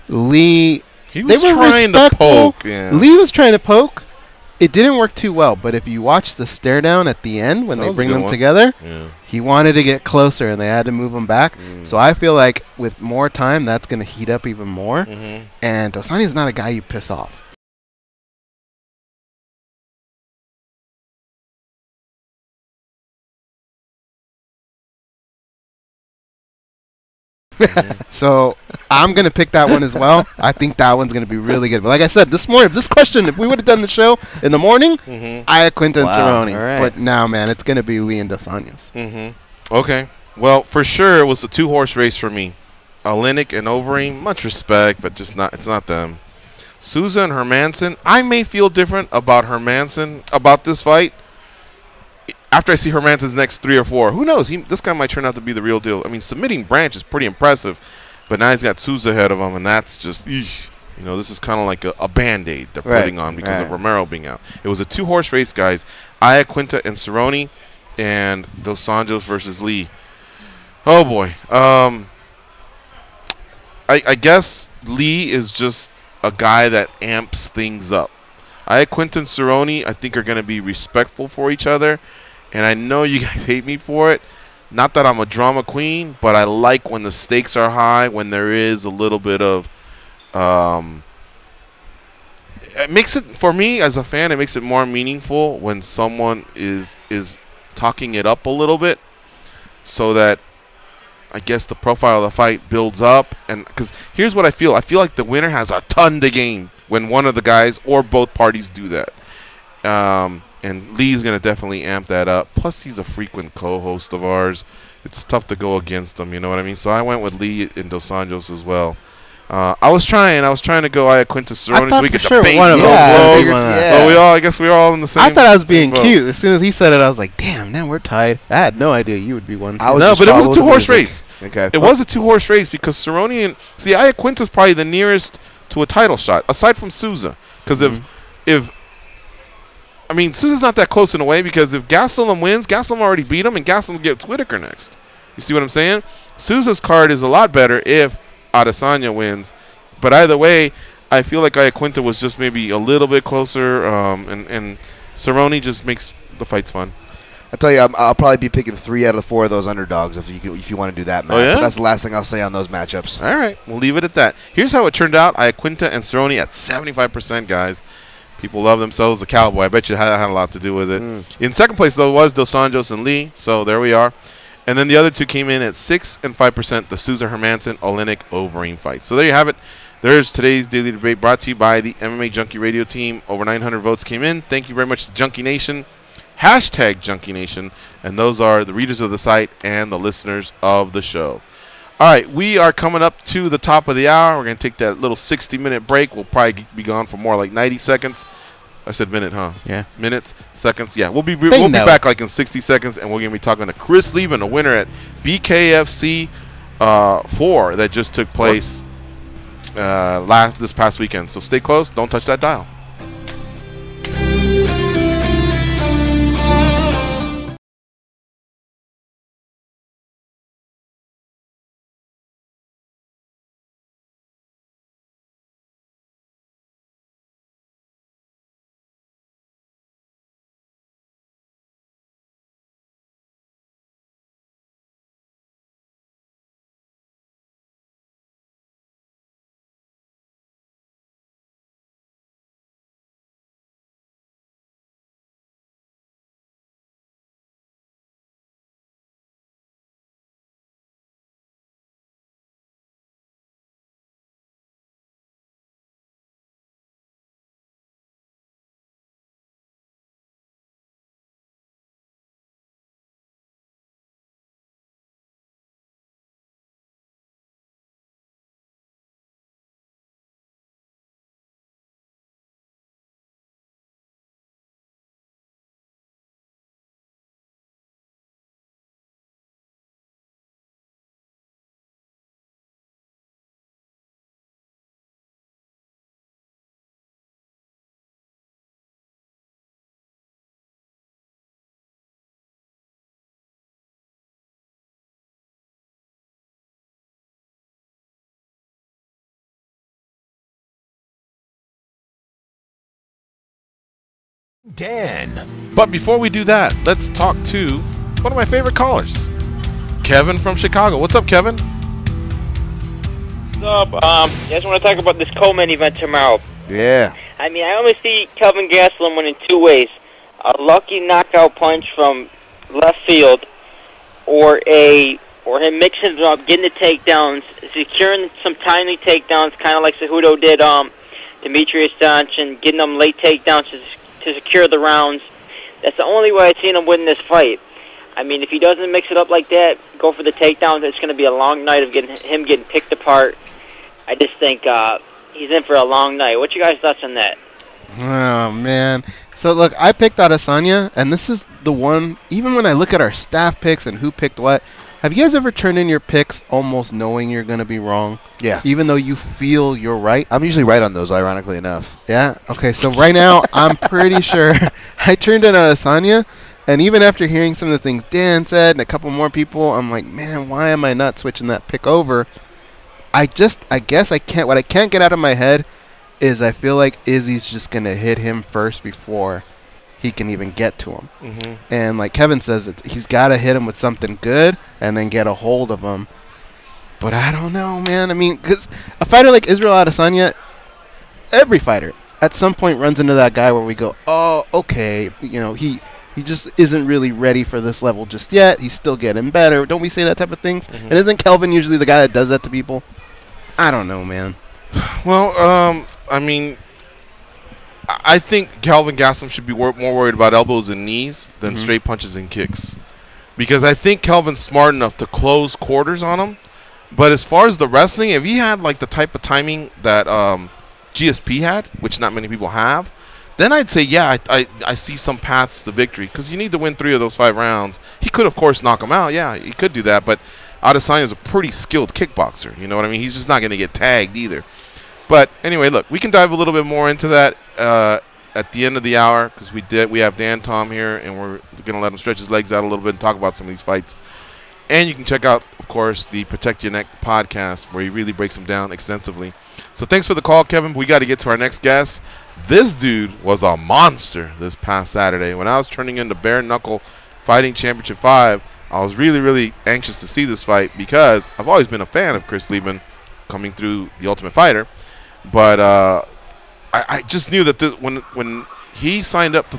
Lee,
He was
they were
trying to
respectful.
poke. Yeah.
Lee was trying to poke. It didn't work too well, but if you watch the stare down at the end when
That
they
was a
bring
good
them
one.
together,
Yeah.
he wanted to get closer and they had to move him back. So I feel like with more time, that's gonna heat up even more.
Mm-hmm.
And Dos Anjos is not a guy you piss off. So I'm gonna pick that one as well. I think that one's gonna be really good. But like I said, this morning, if we would have done the show in the morning, Iaquinta and
Wow,
Cerrone.
all right.
But now, man, it's gonna be Lee and Dos Anjos.
Okay. Well, for sure, it was a 2-horse race for me. Olenek and Overeem, much respect, but just not. It's not them. Souza and Hermanson. I may feel different about Hermanson about this fight after I see Hermanson's next 3 or 4. Who knows? This guy might turn out to be the real deal. I mean, submitting Branch is pretty impressive, but now he's got Souza ahead of him, and that's just, eesh. You know, this is kind of like a Band-Aid they're putting on because of Romero being out. It was a 2-horse race, guys. Iaquinta and Cerrone, and Dos Anjos versus Lee. Oh, boy. I guess Lee is just a guy that amps things up. Iaquinta and Cerrone, I think, are going to be respectful for each other. And I know you guys hate me for it. Not that I'm a drama queen, but I like when the stakes are high, when there is a little bit of it makes it, for me as a fan, it makes it more meaningful when someone is talking it up a little bit, so that I guess the profile of the fight builds up. And because here's what I feel like the winner has a ton to gain when one of the guys or both parties do that. And Lee's going to definitely amp that up. Plus, he's a frequent co-host of ours. It's tough to go against him, you know what I mean? So I went with Lee and Dos Anjos as well. I was trying to go Iaquinta Cerrone so we could debate
one of
those
those.
blows.
Yeah.
But I guess we were all in the same.
I thought I was being
boat.
cute. As soon as he said it, I was like, damn, now we're tied. I had no idea you would be one.
I was
No,
just
but it was a
following the
2-horse
music.
race.
Okay.
It was a 2-horse race because Cerrone and Iaquinta's probably the nearest to a title shot aside from Souza. Because if I mean, Souza's not that close in a way, because if Gastelum wins, Gastelum already beat him, and Gastelum gets Whitaker next. You see what I'm saying? Souza's card is a lot better if Adesanya wins. But either way, I feel like Iaquinta was just maybe a little bit closer, and Cerrone just makes the fights fun.
I'll tell you, I'll probably be picking 3 out of the 4 of those underdogs if you want to do that, Matt.
Oh, yeah?
But that's the last thing I'll say on those matchups.
All right, we'll leave it at that. Here's how it turned out. Iaquinta and Cerrone at 75%, guys. People love themselves the Cowboy. I bet you that had a lot to do with it. In second place, though, was Dos Anjos and Lee. So there we are. And then the other two came in at 6% and 5%, the Souza Hermanson Olenek Overeem fight. So there you have it. There's today's Daily Debate brought to you by the MMA Junkie radio team. Over 900 votes came in. Thank you very much to Junkie Nation. Hashtag Junkie Nation. And those are the readers of the site and the listeners of the show. All right, we are coming up to the top of the hour. We're going to take that little 60-minute break. We'll probably be gone for more like 90 seconds. I said minute, huh?
Yeah.
Minutes, seconds. Yeah, we'll be back like in 60 seconds, and we're going to be talking to Chris Leben, the winner at BKFC 4 that just took place this past weekend. So stay close. Don't touch that dial.
Dan.
But before we do that, let's talk to one of my favorite callers, Kevin from Chicago. What's up, Kevin?
What's up? I just want to talk about this co-main event tomorrow.
Yeah.
I mean, I always see Kelvin Gastelum winning two ways. A lucky knockout punch from left field, or him mixing it up, getting the takedowns, securing some timely takedowns, kind of like Cejudo did Demetrius Johnson, getting them late takedowns to secure the rounds. That's the only way I've seen him win this fight. I mean, if he doesn't mix it up like that, go for the takedowns, it's going to be a long night of him getting picked apart. I just think he's in for a long night. What's your guys' thoughts on that?
Oh, man. So, look, I picked Adesanya, and this is the one, even when I look at our staff picks and who picked what, have you guys ever turned in your picks almost knowing you're going to be wrong?
Yeah.
Even though you feel you're right?
I'm usually right on those, ironically enough.
Yeah? Okay, so right now, I'm pretty sure I turned in Adesanya, and even after hearing some of the things Dan said and a couple more people, I'm like, man, why am I not switching that pick over? I guess I can't. What I can't get out of my head is I feel like Izzy's just going to hit him first before he can even get to him.
Mm-hmm.
And like Kevin says, he's got to hit him with something good and then get a hold of him. But I don't know, man. I mean, because a fighter like Israel Adesanya, every fighter at some point runs into that guy where we go, oh, okay, you know, he just isn't really ready for this level just yet. He's still getting better. Don't we say that type of things? Mm-hmm. And isn't Kelvin usually the guy that does that to people? I don't know, man.
Well, I mean, I think Kelvin Gastelum should be more worried about elbows and knees than straight punches and kicks. Because I think Kelvin's smart enough to close quarters on him. But as far as the wrestling, if he had like the type of timing that GSP had, which not many people have, then I'd say, yeah, I see some paths to victory. Because you need to win 3 of those 5 rounds. He could, of course, knock him out. Yeah, he could do that. But Adesanya is a pretty skilled kickboxer. You know what I mean? He's just not going to get tagged either. But anyway, look, we can dive a little bit more into that at the end of the hour because we have Dan Tom here, and we're going to let him stretch his legs out a little bit and talk about some of these fights. And you can check out, of course, the Protect Your Neck podcast where he really breaks them down extensively. So thanks for the call, Kevin. We got to get to our next guest. This dude was a monster this past Saturday. When I was turning into Bare Knuckle Fighting Championship 5, I was really, really anxious to see this fight because I've always been a fan of Chris Leben coming through The Ultimate Fighter. But I just knew that when he signed up to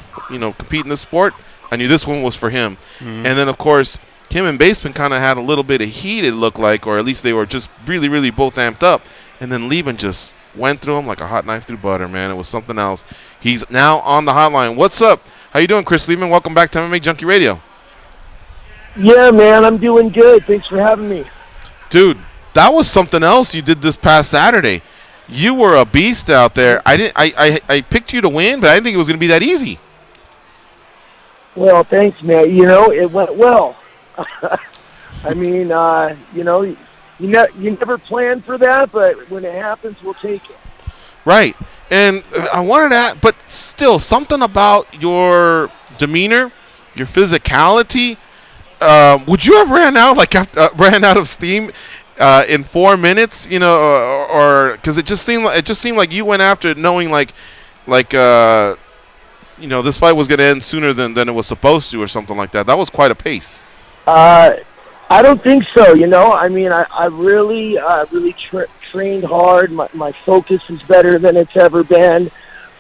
compete in this sport, I knew this one was for him. And then, of course, him and Baseman kind of had a little bit of heat, it looked like, or at least they were just really, really both amped up. And then Leben just went through him like a hot knife through butter, man. It was something else. He's now on the hotline. What's up? How you doing, Chris Leben? Welcome back to MMA Junkie Radio.
Yeah, man, I'm doing good. Thanks for having me.
Dude, that was something else you did this past Saturday. You were a beast out there. I picked you to win, but I didn't think it was going to be that easy.
Well, thanks, man. You know, it went well. I mean, you never plan for that, but when it happens, we'll take it.
Right. And I wanted to, but still, something about your demeanor, your physicality. Would you have ran out of steam in 4 minutes? You know, or because it just seemed like you went after it knowing this fight was going to end sooner than it was supposed to, or something like that. That was quite a pace.
I don't think so. You know, I mean, I really trained hard. My focus is better than it's ever been.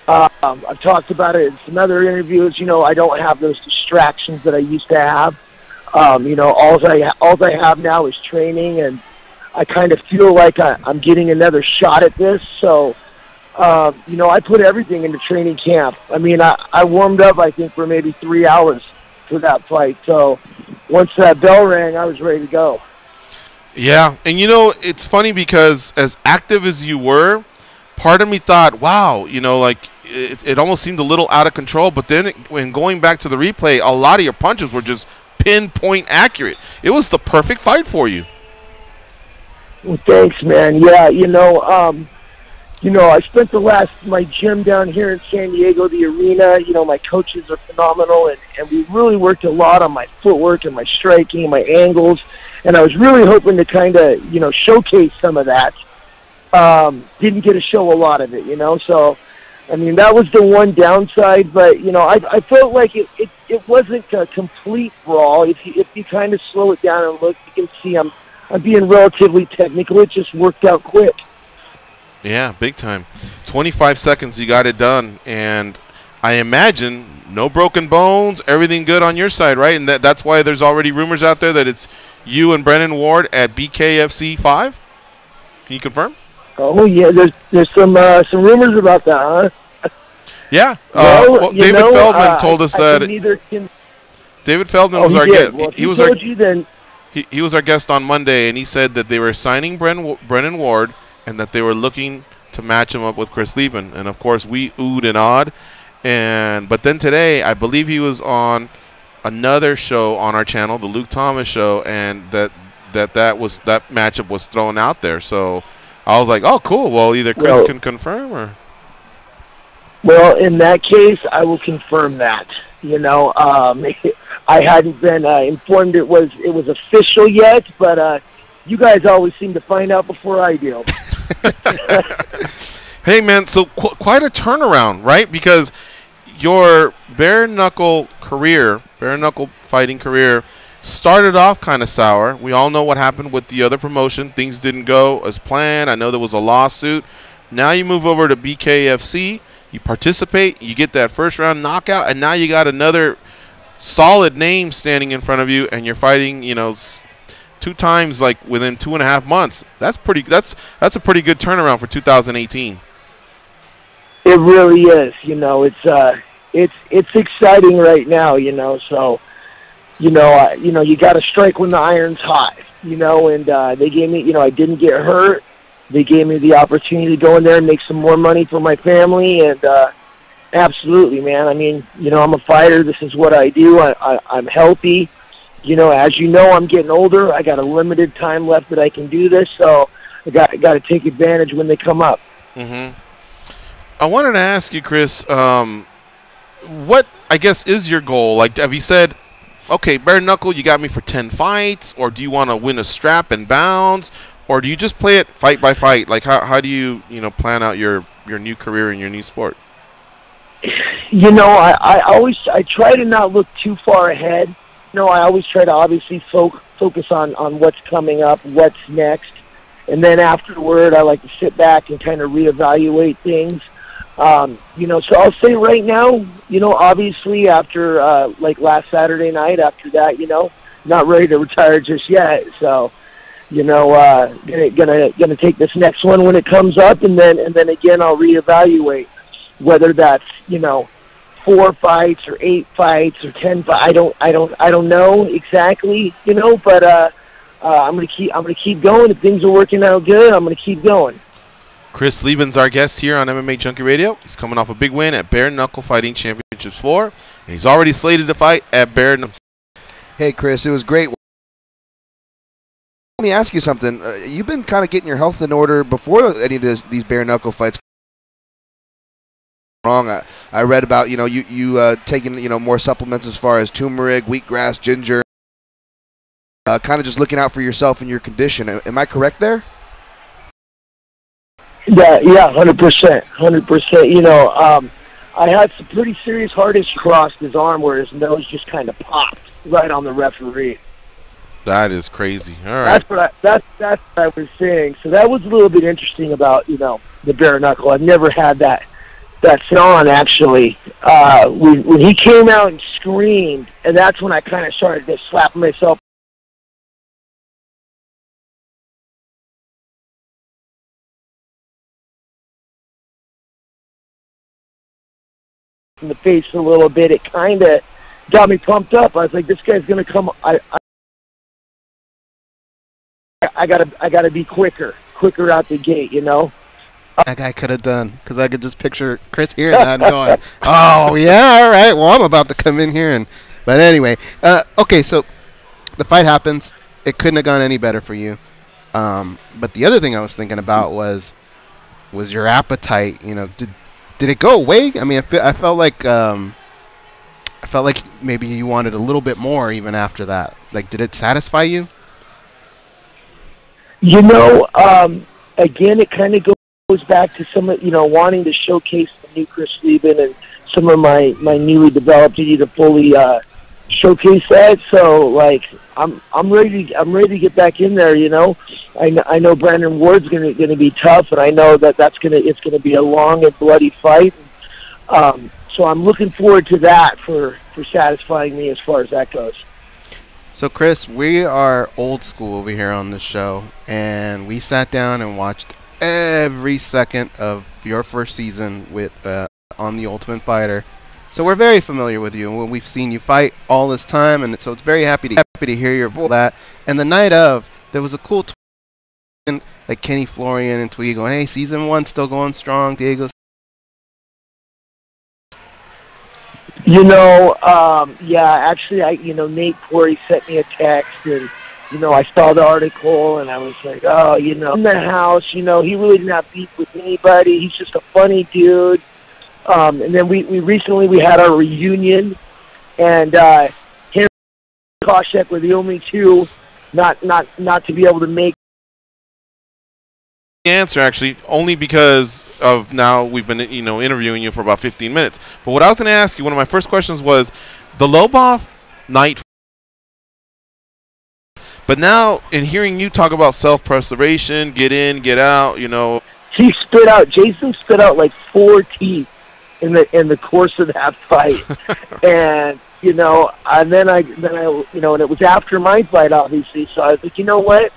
I've talked about it in some other interviews. You know, I don't have those distractions that I used to have. All I have now is training, and I kind of feel like I'm getting another shot at this. So, I put everything into training camp. I mean, I warmed up, I think, for maybe 3 hours for that fight. So once that bell rang, I was ready to go.
Yeah, and it's funny because as active as you were, part of me thought, wow, it almost seemed a little out of control. But then when going back to the replay, a lot of your punches were just pinpoint accurate. It was the perfect fight for you.
Well, thanks, man. Yeah, I spent my gym down here in San Diego, the arena. My coaches are phenomenal, and we really worked a lot on my footwork and my striking, my angles, and I was really hoping to kind of, showcase some of that. Didn't get to show a lot of it, so I mean, that was the one downside, but, you know, I felt like it wasn't a complete brawl. If you kind of slow it down and look, you can see I'm being relatively technical. It just worked out quick.
Yeah, big time. 25 seconds, you got it done, and I imagine no broken bones, everything good on your side, right? And that's why there's already rumors out there that it's you and Brennan Ward at BKFC 5? Can you confirm?
Oh yeah, there's some rumors about that, huh?
Yeah.
Well,
David Feldman told us that. David Feldman was our guest.
Well,
he was our guest on Monday, and he said that they were signing Brennan Ward and that they were looking to match him up with Chris Leben. And of course, we oohed and awed. But then today, I believe he was on another show on our channel, the Luke Thomas show, and that matchup was thrown out there. So I was like, oh, cool. Well, either Chris can confirm or.
Well, in that case, I will confirm that. You know, I hadn't been informed it was official yet, but you guys always seem to find out before I do.
Hey, man, so quite a turnaround, right? Because your bare knuckle fighting career started off kind of sour. We all know what happened with the other promotion. Things didn't go as planned. I know there was a lawsuit. Now you move over to BKFC. You participate. You get that first round knockout, and now you got another solid name standing in front of you, and you're fighting, you know, 2 times like within 2.5 months. That's a pretty good turnaround for 2018.
It really is. You know, it's exciting right now. You know, so you got to strike when the iron's hot. You know, and they gave me. You know, I didn't get hurt. They gave me the opportunity to go in there and make some more money for my family, and absolutely, man. I mean, you know, I'm a fighter. This is what I do. I'm healthy. You know, as you know, I'm getting older. I got a limited time left that I can do this, so I got to take advantage when they come up.
Mm-hmm. I wanted to ask you, Chris, what, I guess, is your goal? Like, have you said, okay, bare knuckle, you got me for 10 fights, or do you want to win a strap and bounce, or do you just play it fight by fight? Like, how do you plan out your new career in your new sport?
You know, I try to not look too far ahead. You know, I always try to obviously focus on what's coming up, what's next, and then afterward, I like to sit back and kind of reevaluate things. You know, so I'll say right now, you know, obviously after like last Saturday night, after that, you know, not ready to retire just yet. So, you know, gonna take this next one when it comes up, and then again I'll reevaluate whether that's, you know, 4 fights or 8 fights or 10 fights. I don't know exactly, you know, but I'm gonna keep going. If things are working out good, I'm gonna keep going.
Chris Leben's our guest here on MMA Junkie Radio. He's coming off a big win at Bare Knuckle Fighting Championships 4, and he's already slated to fight at Bare Knuckle.
Hey, Chris, it was great. Let me ask you something. You've been kind of getting your health in order before any of these bare knuckle fights. Wrong. I read about, you know, you taking, you know, more supplements as far as turmeric, wheatgrass, ginger. Kind of just looking out for yourself and your condition. Am I correct there?
Yeah, 100%. You know, I had some pretty serious heart issue across his arm where his nose just kind of popped right on the referee.
That is crazy. All right.
That's what I was saying. So that was a little bit interesting about, you know, the bare knuckle. I've never had that on, actually. When he came out and screamed, and that's when I kind of started to slap myself in the face a little bit. It kind of got me pumped up. I was like, this guy's going to come. I gotta be quicker out the gate, you know.
That guy could have done, because I could just picture Chris hearing that and going, "Oh yeah, all right. Well, I'm about to come in here and." But anyway, okay. So the fight happens. It couldn't have gone any better for you. But the other thing I was thinking about was your appetite. You know, did it go away? I mean, I felt like maybe you wanted a little bit more even after that. Like, did it satisfy you?
You know, again, it kind of goes goes back to some of, wanting to showcase the new Chris Leben and some of my newly developed. You need to fully showcase that. So like I'm ready to get back in there. I know Brandon Ward's gonna be tough, and I know it's gonna be a long and bloody fight. So I'm looking forward to that for satisfying me as far as that goes.
So Chris, we are old school over here on this show, and we sat down and watched every second of your first season with on The Ultimate Fighter. So we're very familiar with you, and we've seen you fight all this time, and so it's very happy to hear your voice. That and the night of, there was a cool like Kenny Florian and Tweed going, "Hey, season 1 still going strong, Diego."
Actually, Nate Cory sent me a text, and I saw the article, and I was like, in the house, he really didn't have beef with anybody. He's just a funny dude. And then we recently had our reunion, and him and Koshek were the only two not to be able to make
the answer, actually, only because of now we've been interviewing you for about 15 minutes. But what I was going to ask you, one of my first questions was the Lobov night. But now, in hearing you talk about self-preservation, get in, get out,
Jason spit out like 4 teeth in the course of that fight. And and then I and it was after my fight, obviously, so I was like, you know what,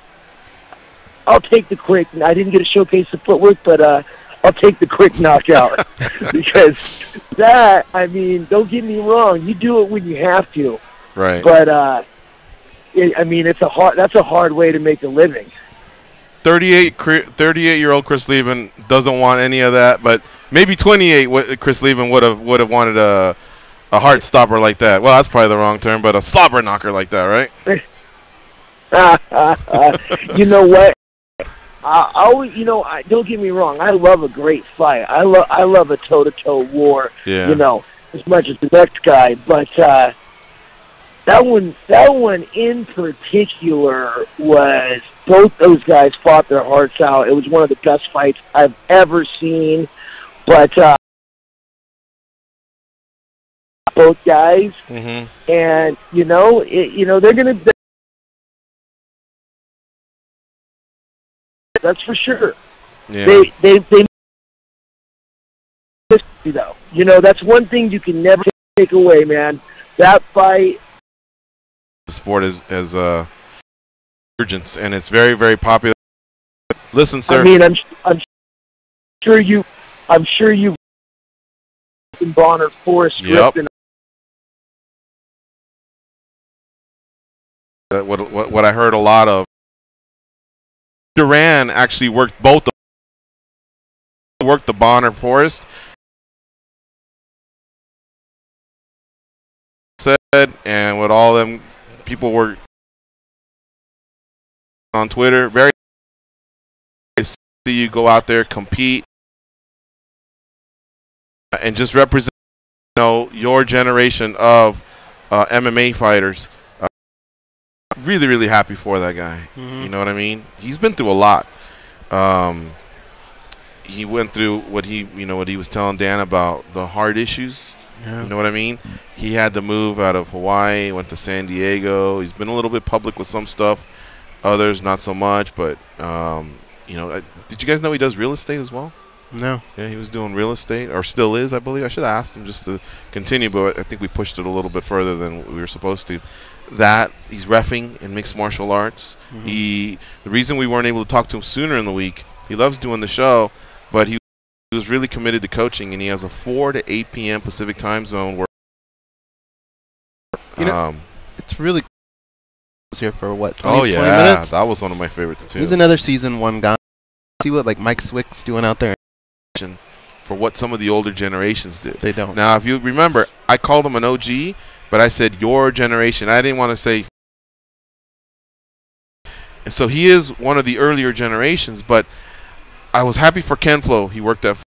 I'll take the quick. I didn't get to showcase the footwork, but I'll take the quick knockout. Because don't get me wrong, you do it when you have to,
right?
But that's a hard way to make a living.
38-year-old Chris Leben doesn't want any of that, but maybe 28 Chris Leben would have wanted a heart stopper like that. Well, that's probably the wrong term, but a slobber knocker like that, right?
You know what? Don't get me wrong. I love a great fight. I love a toe-to-toe war.
Yeah.
As much as the next guy, but that one in particular was, both those guys fought their hearts out. It was one of the best fights I've ever seen. But both guys, and they're gonna. That's for sure.
Yeah.
They though. That's one thing you can never take away, man. That fight.
The sport is urgence, and it's very, very popular. Listen, sir.
I'm sure you've in Bonner Forest.
Yep. What I heard a lot of. Duran actually worked the Bonner Forest. Said, and with all them people were on Twitter, very nice to see you go out there, compete, and just represent your generation of MMA fighters. Really, really happy for that guy.
Mm-hmm.
You know what I mean? He's been through a lot. He went through what he was telling Dan about the heart issues.
Yeah.
You know what I mean? He had to move out of Hawaii, went to San Diego. He's been a little bit public with some stuff, others not so much. But did you guys know he does real estate as well?
No.
Yeah, he was doing real estate, or still is, I believe. I should have asked him just to continue, but I think we pushed it a little bit further than we were supposed to. That he's reffing in mixed martial arts.
Mm-hmm.
The reason we weren't able to talk to him sooner in the week, he loves doing the show, but he was really committed to coaching, and he has a 4 to 8 p.m. Pacific time zone where
it's really here for what,
20
minutes?
That was one of my favorites too.
He's another season 1 guy. See what like Mike Swick's doing out there.
For what some of the older generations did.
They don't.
Now, if you remember, I called him an OG, but I said your generation. I didn't want to say. And so he is one of the earlier generations, but I was happy for Ken Flo. He worked at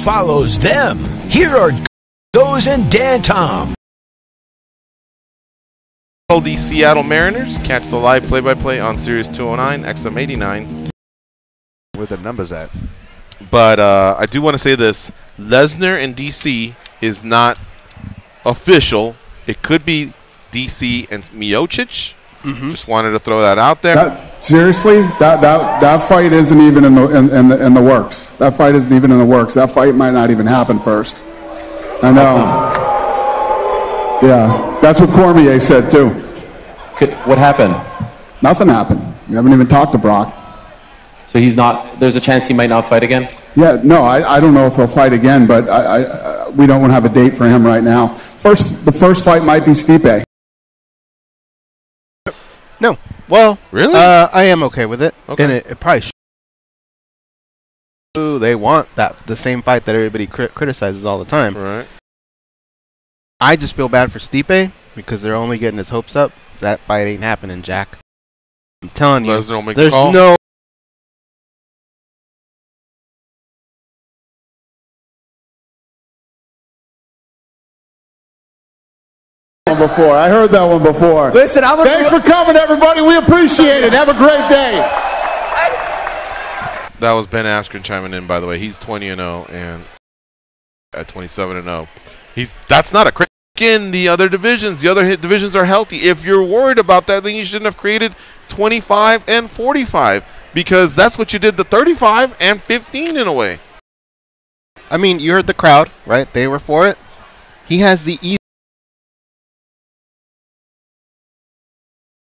follows them. Here are Goes and Dan Tom.
The Seattle Mariners catch the live play-by-play on Sirius 209 XM89.
Where the numbers at?
But I do want to say this: Lesnar in DC is not official. It could be DC and Miocic. Just wanted to throw that out there.
Seriously, that fight isn't even in the works. That fight isn't even in the works. That fight might not even happen first. I know. Yeah, that's what Cormier said too.
What happened?
Nothing happened. We haven't even talked to Brock.
So he's not. There's a chance he might not fight again.
Yeah, no, I don't know if he'll fight again, but we don't have a date for him right now. The first fight might be Stipe.
No. Well,
really?
I am okay with it.
Okay.
And it probably they want the same fight that everybody criticizes all the time.
Right.
I just feel bad for Stipe because they're only getting his hopes up. That fight ain't happening, Jack. I'm telling you,
Lesnar will make
there's
the call.
no.
Before I heard that one before.
Listen,
thanks for coming, everybody. We appreciate it. Have a great day.
That was Ben Askren chiming in, by the way. He's 20-0 and at 27-0. That's not a crit. In the other divisions, divisions are healthy. If you're worried about that, then you shouldn't have created 25 and 45 because that's what you did, the 35 and 15 in a way.
I mean, you heard the crowd, right? They were for it. He has the easy.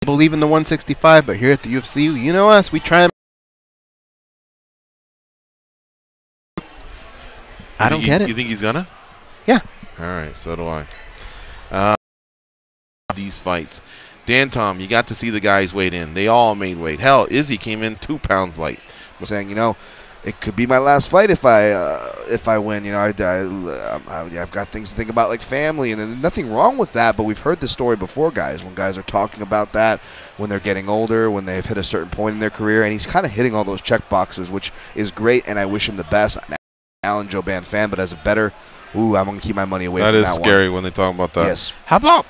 Believe in the 165, but here at the UFC, you know us, we try and. I don't get it.
You think he's gonna?
Yeah.
All right, so do I. These fights. Dan Tom, you got to see the guys weighed in. They all made weight. Hell, Izzy came in 2 pounds light.
Saying, it could be my last fight if I win. I've got things to think about like family, and there's nothing wrong with that. But we've heard this story before, guys. When guys are talking about that, when they're getting older, when they've hit a certain point in their career, and he's kind of hitting all those check boxes, which is great, and I wish him the best. I'm an Alan Jouban fan, but as a better, I'm going to keep my money away from that one.
That is scary when they talk about that.
Yes.
How about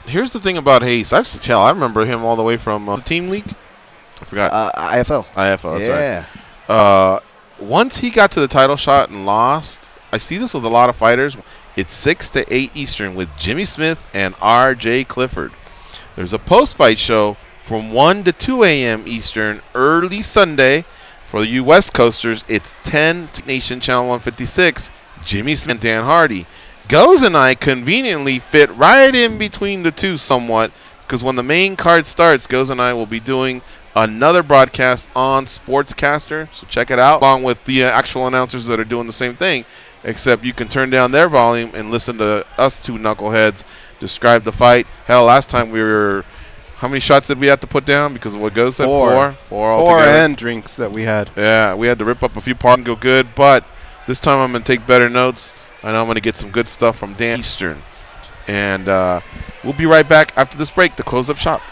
Here's the thing about Hayes. I remember him all the way from the team league. I forgot.
IFL.
IFL, that's
yeah.
Right. Once he got to the title shot and lost, I see this with a lot of fighters. It's 6 to 8 Eastern with Jimmy Smith and R.J. Clifford. There's a post-fight show from 1 to 2 a.m. Eastern early Sunday. For you West Coasters, it's 10 to Nation Channel 156. Jimmy Smith and Dan Hardy. Goes and I conveniently fit right in between the two somewhat because when the main card starts, Goes and I will be doing another broadcast on Sportscaster, so check it out, along with the actual announcers that are doing the same thing, except you can turn down their volume and listen to us two knuckleheads describe the fight. Hell, last time we were, how many shots did we have to put down because of what Goes said? Four altogether.
And drinks that we had.
Yeah, we had to rip up a few parts and go good, but this time I'm going to take better notes. I know I'm going to get some good stuff from Dan Eastern. And we'll be right back after this break to close up shop.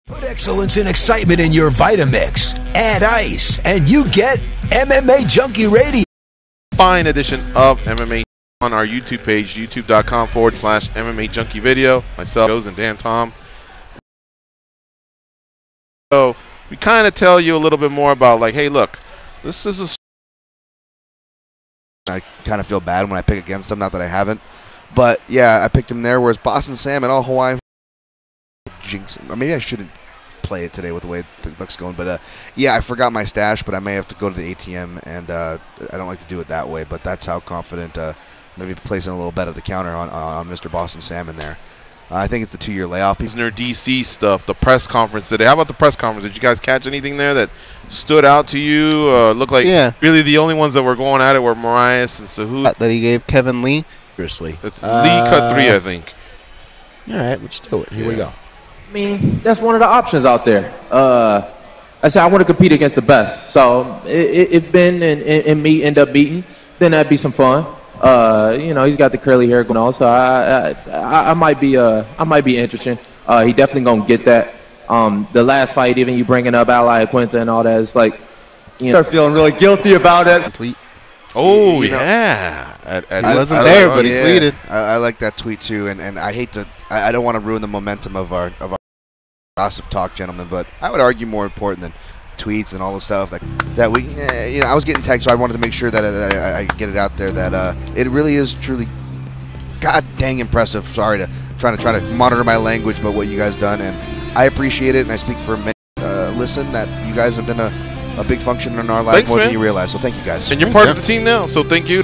Put excellence and excitement in your Vitamix. Add ice, and you get MMA Junkie Radio.
Fine edition of MMA on our YouTube page, youtube.com/MMA Junkie Video. Myself, and Dan Tom. So we kind of tell you a little bit more about, like, hey, look, this is a.
I kind of feel bad when I pick against him, not that I haven't. But, yeah, I picked him there, whereas Boston Sam and all Hawaiian jinx him. Or maybe I shouldn't play it today with the way the luck's going. But, yeah, I forgot my stash, but I may have to go to the ATM, and I don't like to do it that way. But that's how confident maybe placing a little bet of the counter on Mr. Boston Sam in there. I think it's the 2-year layoff.
Prisoner DC stuff, the press conference today. How about the press conference? Did you guys catch anything there that stood out to you? Looked like really the only ones that were going at it were Marias and Sahu.
That he gave Kevin Lee.
Seriously.
It's Lee cut 3, I think.
All right, let's do it. Here we go.
I mean, that's one of the options out there. I said I want to compete against the best. So if Ben and me end up beating, then that'd be some fun. You know, he's got the curly hair going on, so I might be interesting. He definitely gonna get that. The last fight, even you bringing up Ally Quinta and all that, it's like, you know,
start feeling really guilty about it.
Tweet.
Oh yeah,
he wasn't there, but he tweeted.
I like that tweet too, and I hate to. I don't want to ruin the momentum of our gossip talk, gentlemen, but I would argue more important than tweets and all the stuff that we, you know, I was getting tagged, so I wanted to make sure that I get it out there that it really is truly god dang impressive. Sorry to try to monitor my language, but what you guys done, and I appreciate it, and I speak for many listen that you guys have been a big function in our lives more than you realize. So thank you guys.
And you're part of the team now, so thank you.